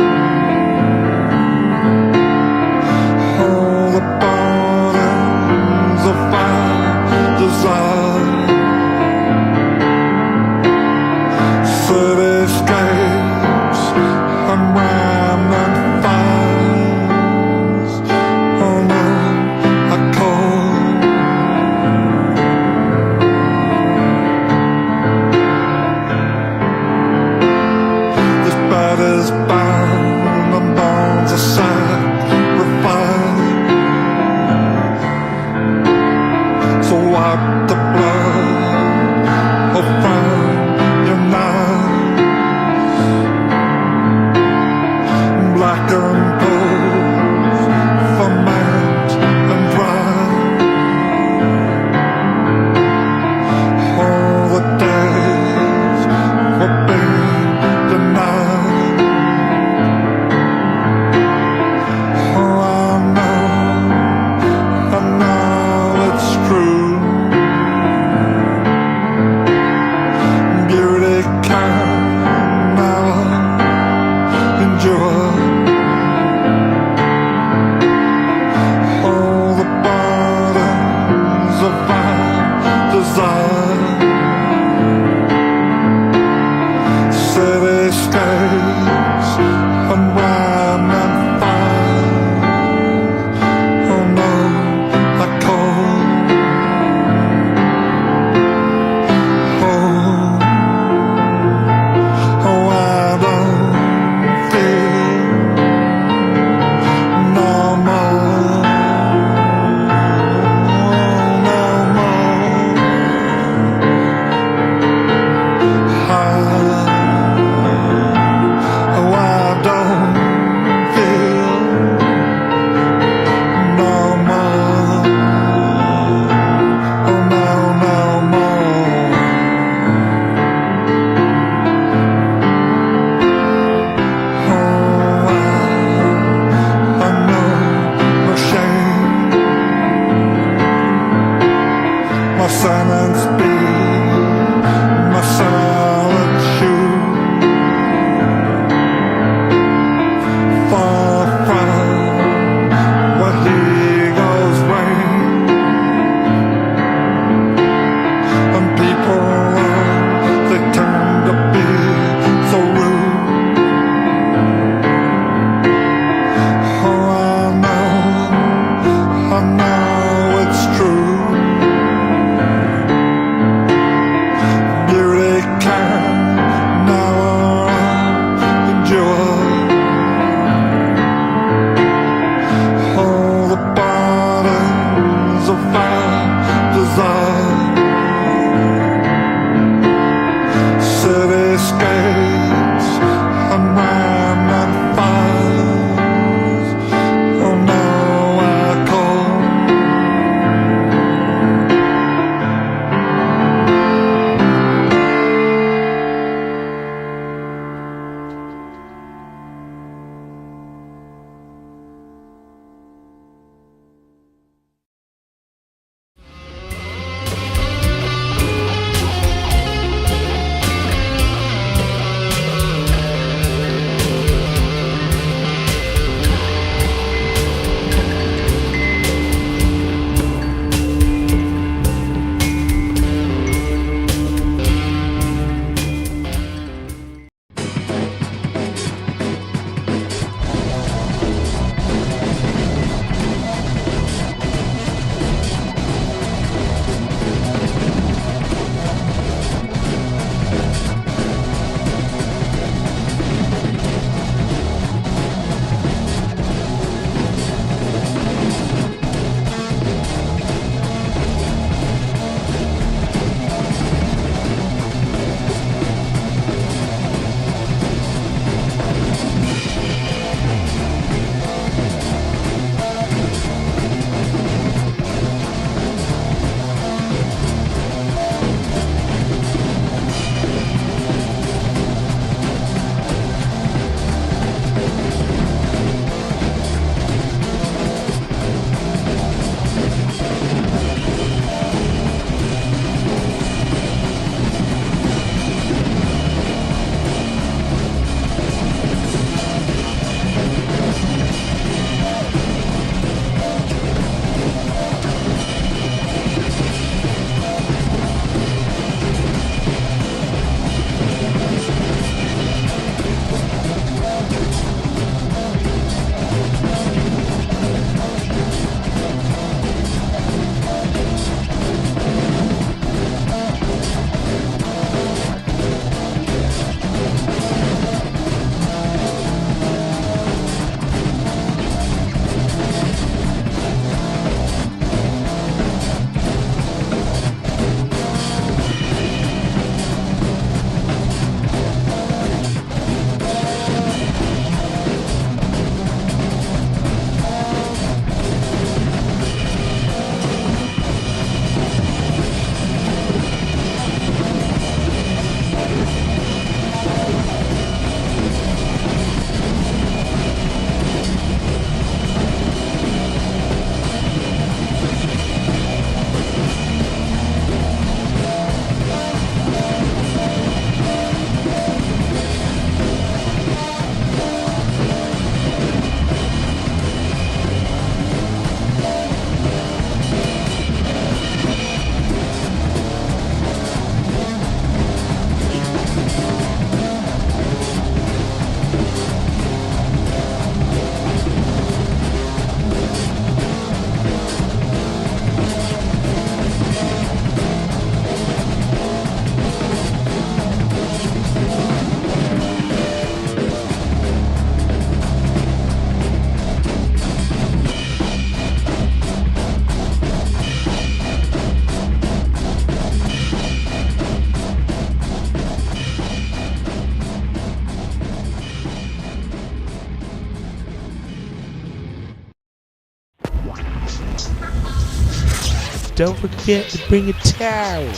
don't forget to bring a towel.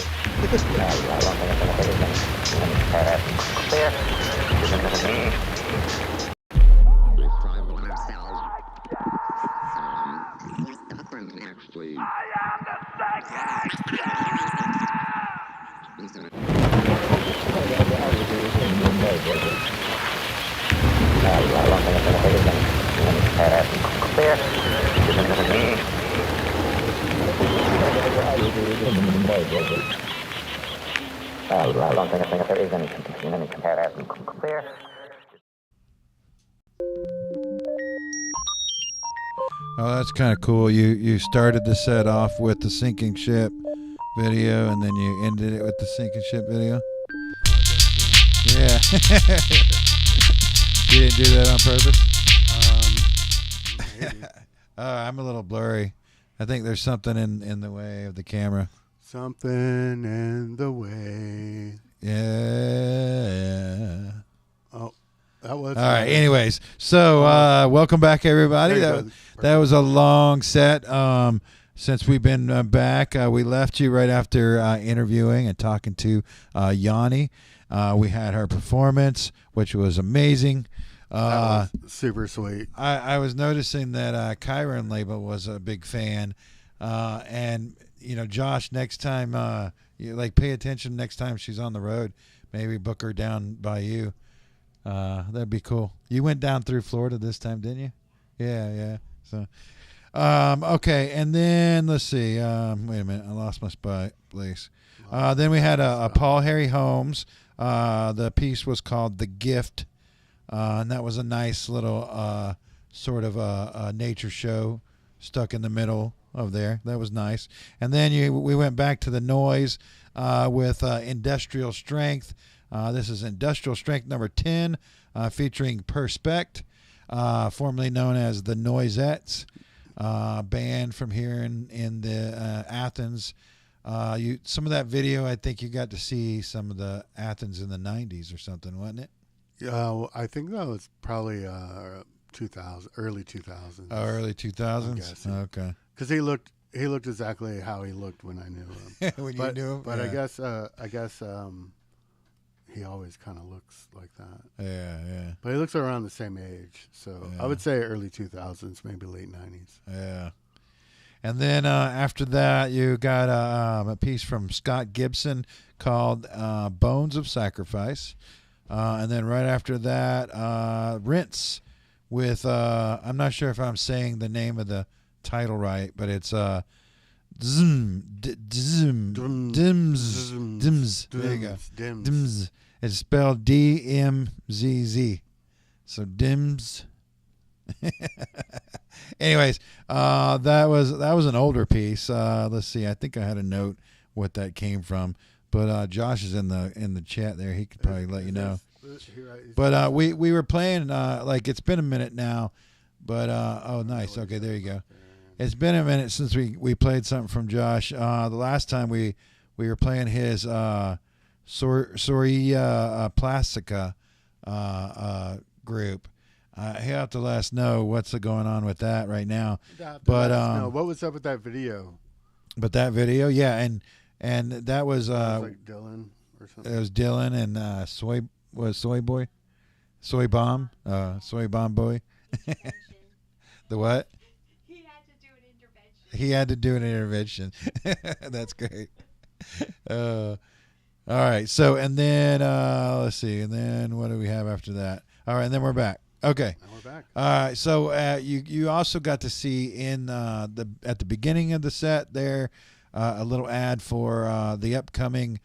Oh, that's kind of cool. You started the set off with the sinking ship video, and then you ended it with the sinking ship video. Yeah. You didn't do that on purpose? Maybe. I'm a little blurry. I think there's something in the way of the camera. Something in the way. Yeah. Oh, that was. All right. Anyways, so welcome back, everybody. That was a long set. Since we've been back, we left you right after interviewing and talking to YAWni. We had her performance, which was amazing. That was super sweet. I was noticing that Kyron Label was a big fan, and Josh, next time you pay attention next time she's on the road, maybe book her down by you. That'd be cool. You went down through Florida this time, didn't you? Yeah. So, okay, and then let's see. Wait a minute, I lost my spot, please. Then we had a Paul Harry Holmes. The piece was called "The Gift." And that was a nice little sort of a nature show stuck in the middle of there. That was nice. And then we went back to the noise with Industrial Strength. This is Industrial Strength number 10, featuring Perspex, formerly known as the Noisettes, band from here in the Athens. Some of that video, I think you got to see some of the Athens in the 90s or something, wasn't it? Yeah, I think that was probably 2000, early 2000s. Oh, early 2000s? Okay. Because he looked exactly how he looked when I knew him. You knew him? But Yeah. I guess he always kind of looks like that. Yeah. But he looks around the same age. So Yeah. I would say early 2000s, maybe late 90s. Yeah. And then after that, you got a piece from Scott Gibson called Bones of Sacrifice. And then right after that, Rinsse with, I'm not sure if I'm saying the name of the title right, but it's Dmzz. There you go. Dmzz. It's spelled Dmzz. So Dmzz. Anyways, that was an older piece. Let's see. I think I had a note what that came from. But Josh is in the chat there. He could probably let you know. But we were playing it's been a minute now. But oh, nice. Okay, there you go. It's been a minute since we played something from Josh. The last time we were playing his Soria Plastica group. He'll have to let us know what's going on with that right now. But what was up with that video? But that video, yeah, and that was like Dylan or something. It was Dylan and Soy Bomb Boy. The what? He had to do an intervention. That's great. All right. So and then let's see. And then what do we have after that? All right. And then we're back. Okay. Now we're back. All right. So you also got to see in at the beginning of the set there a little ad for the upcoming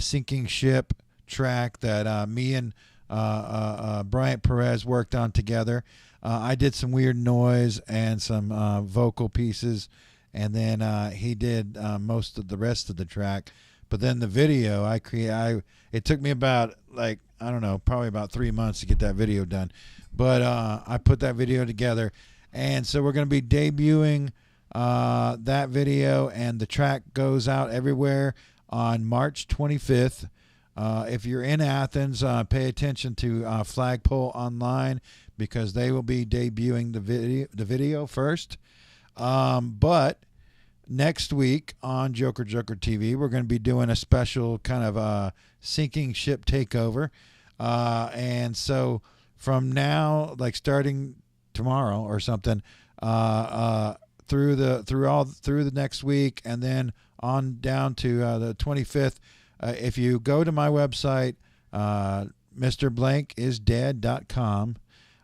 Sinking Ship track that me and Bryant Perez worked on together. I did some weird noise and some vocal pieces, and then he did most of the rest of the track. But then the video it took me about probably about 3 months to get that video done. But I put that video together, and so we're going to be debuting that video, and the track goes out everywhere on March 25th. If you're in Athens, pay attention to Flagpole Online because they will be debuting the video first. But next week on Joker Joker TV, we're going to be doing a special kind of sinking ship takeover. And so from now, like starting tomorrow or something, through the next week, and then on down to the 25th, if you go to my website, MrBlankIsDead.com,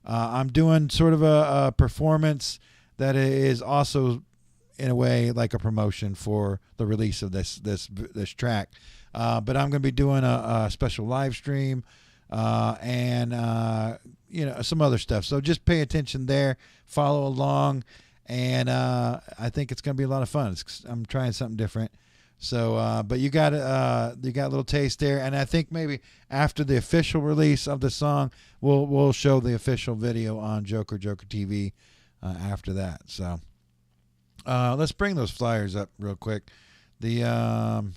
I'm doing sort of a performance that is also, in a way, like a promotion for the release of this track. But I'm going to be doing a special live stream and some other stuff. So just pay attention there, follow along, and I think it's going to be a lot of fun. I'm trying something different. So, but you got a little taste there, and I think maybe after the official release of the song, we'll show the official video on Joker Joker TV after that. So, let's bring those flyers up real quick. Let's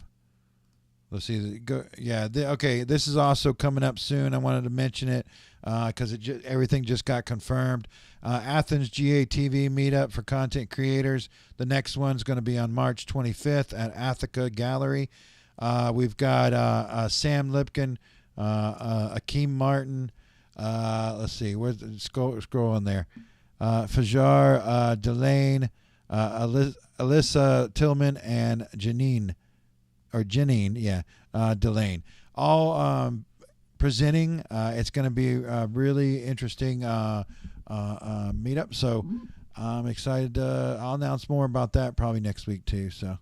see. Okay, this is also coming up soon. I wanted to mention it because everything just got confirmed. Athens GA TV meetup for content creators. The next one's going to be on March 25th at Athens Gallery. We've got Sam Lipkin, Akeem Martin. Let's see. Where's scrolling there? Fajar, Delane, Alyssa Tillman, and Janine, Delane. All presenting. It's going to be a really interesting meetup. So I'm excited. I'll announce more about that probably next week too. So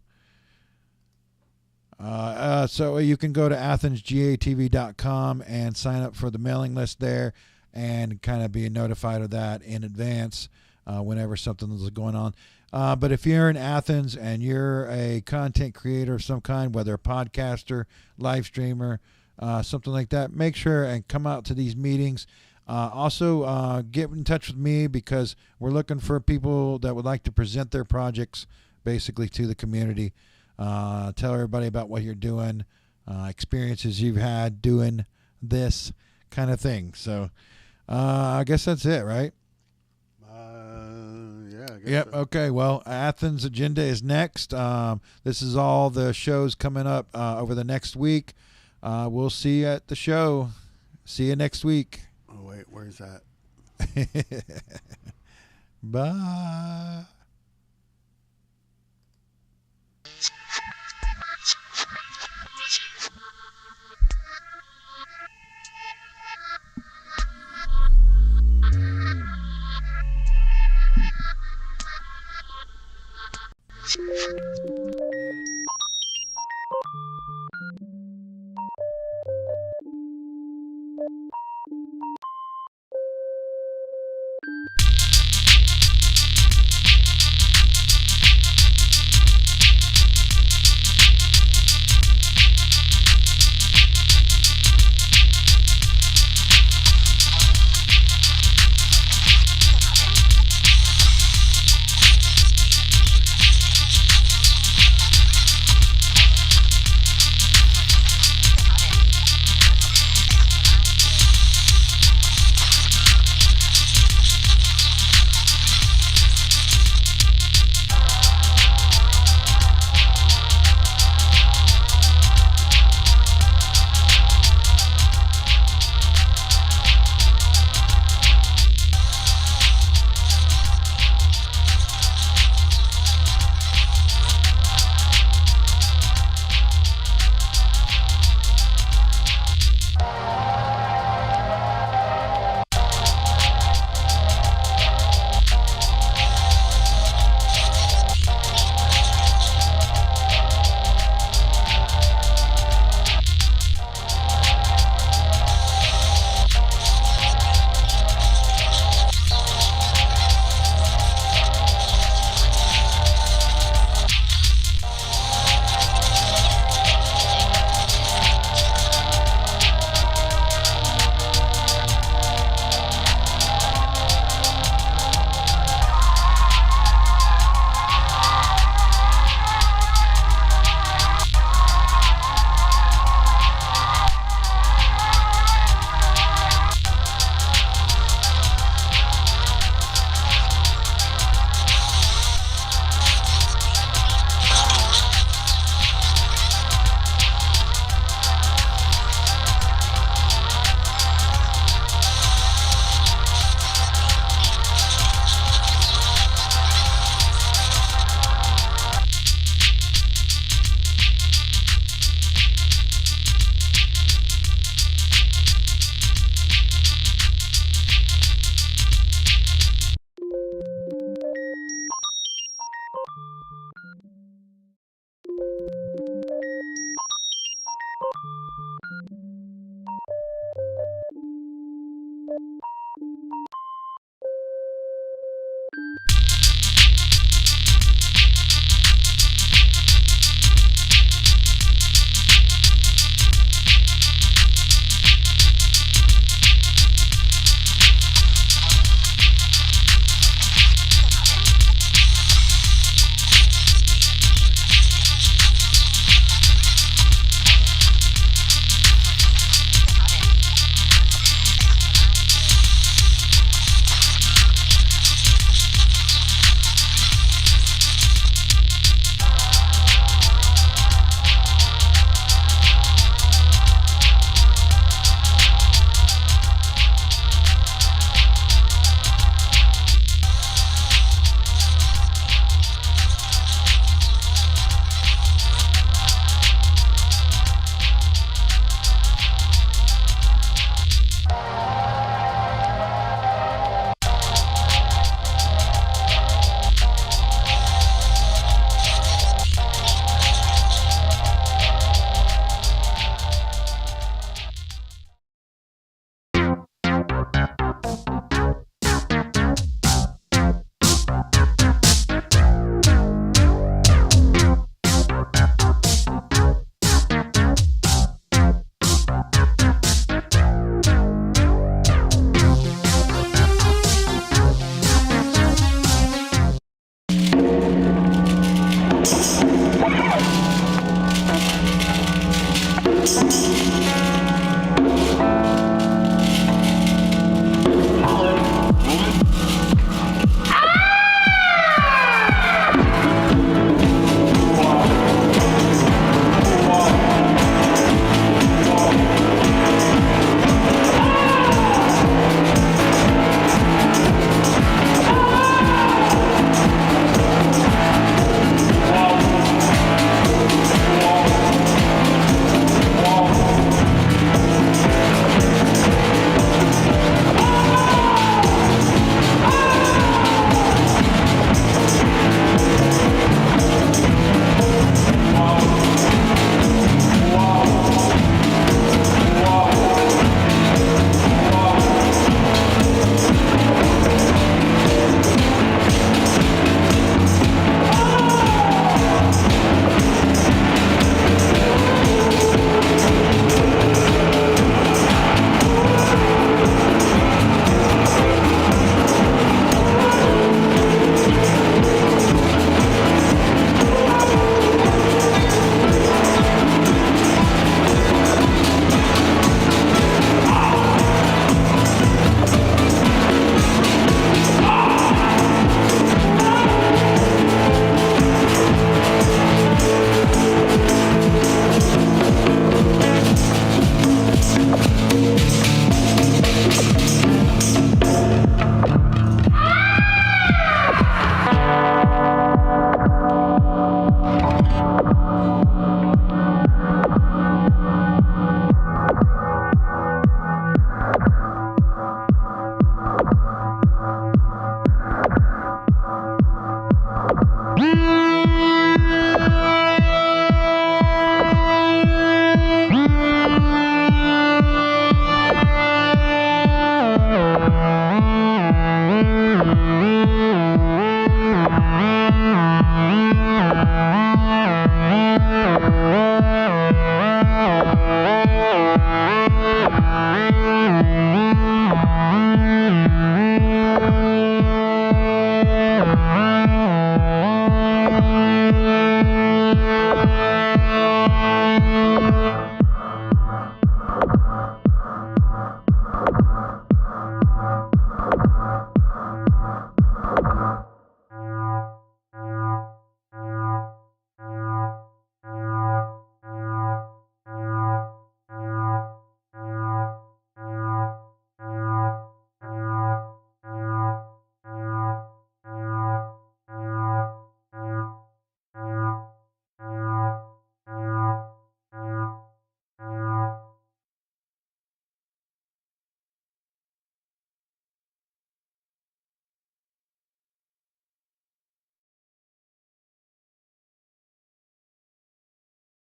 you can go to athensgatv.com and sign up for the mailing list there and kind of be notified of that in advance whenever something is going on. But if you're in Athens and you're a content creator of some kind, whether a podcaster, live streamer, something like that, make sure and come out to these meetings. Also, get in touch with me because we're looking for people that would like to present their projects basically to the community. Tell everybody about what you're doing, experiences you've had doing this kind of thing. So I guess that's it, right? Yep. So. Okay. Well, Athens agenda is next. This is all the shows coming up over the next week. We'll see you at the show. See you next week. Oh, wait. Where's that? Bye.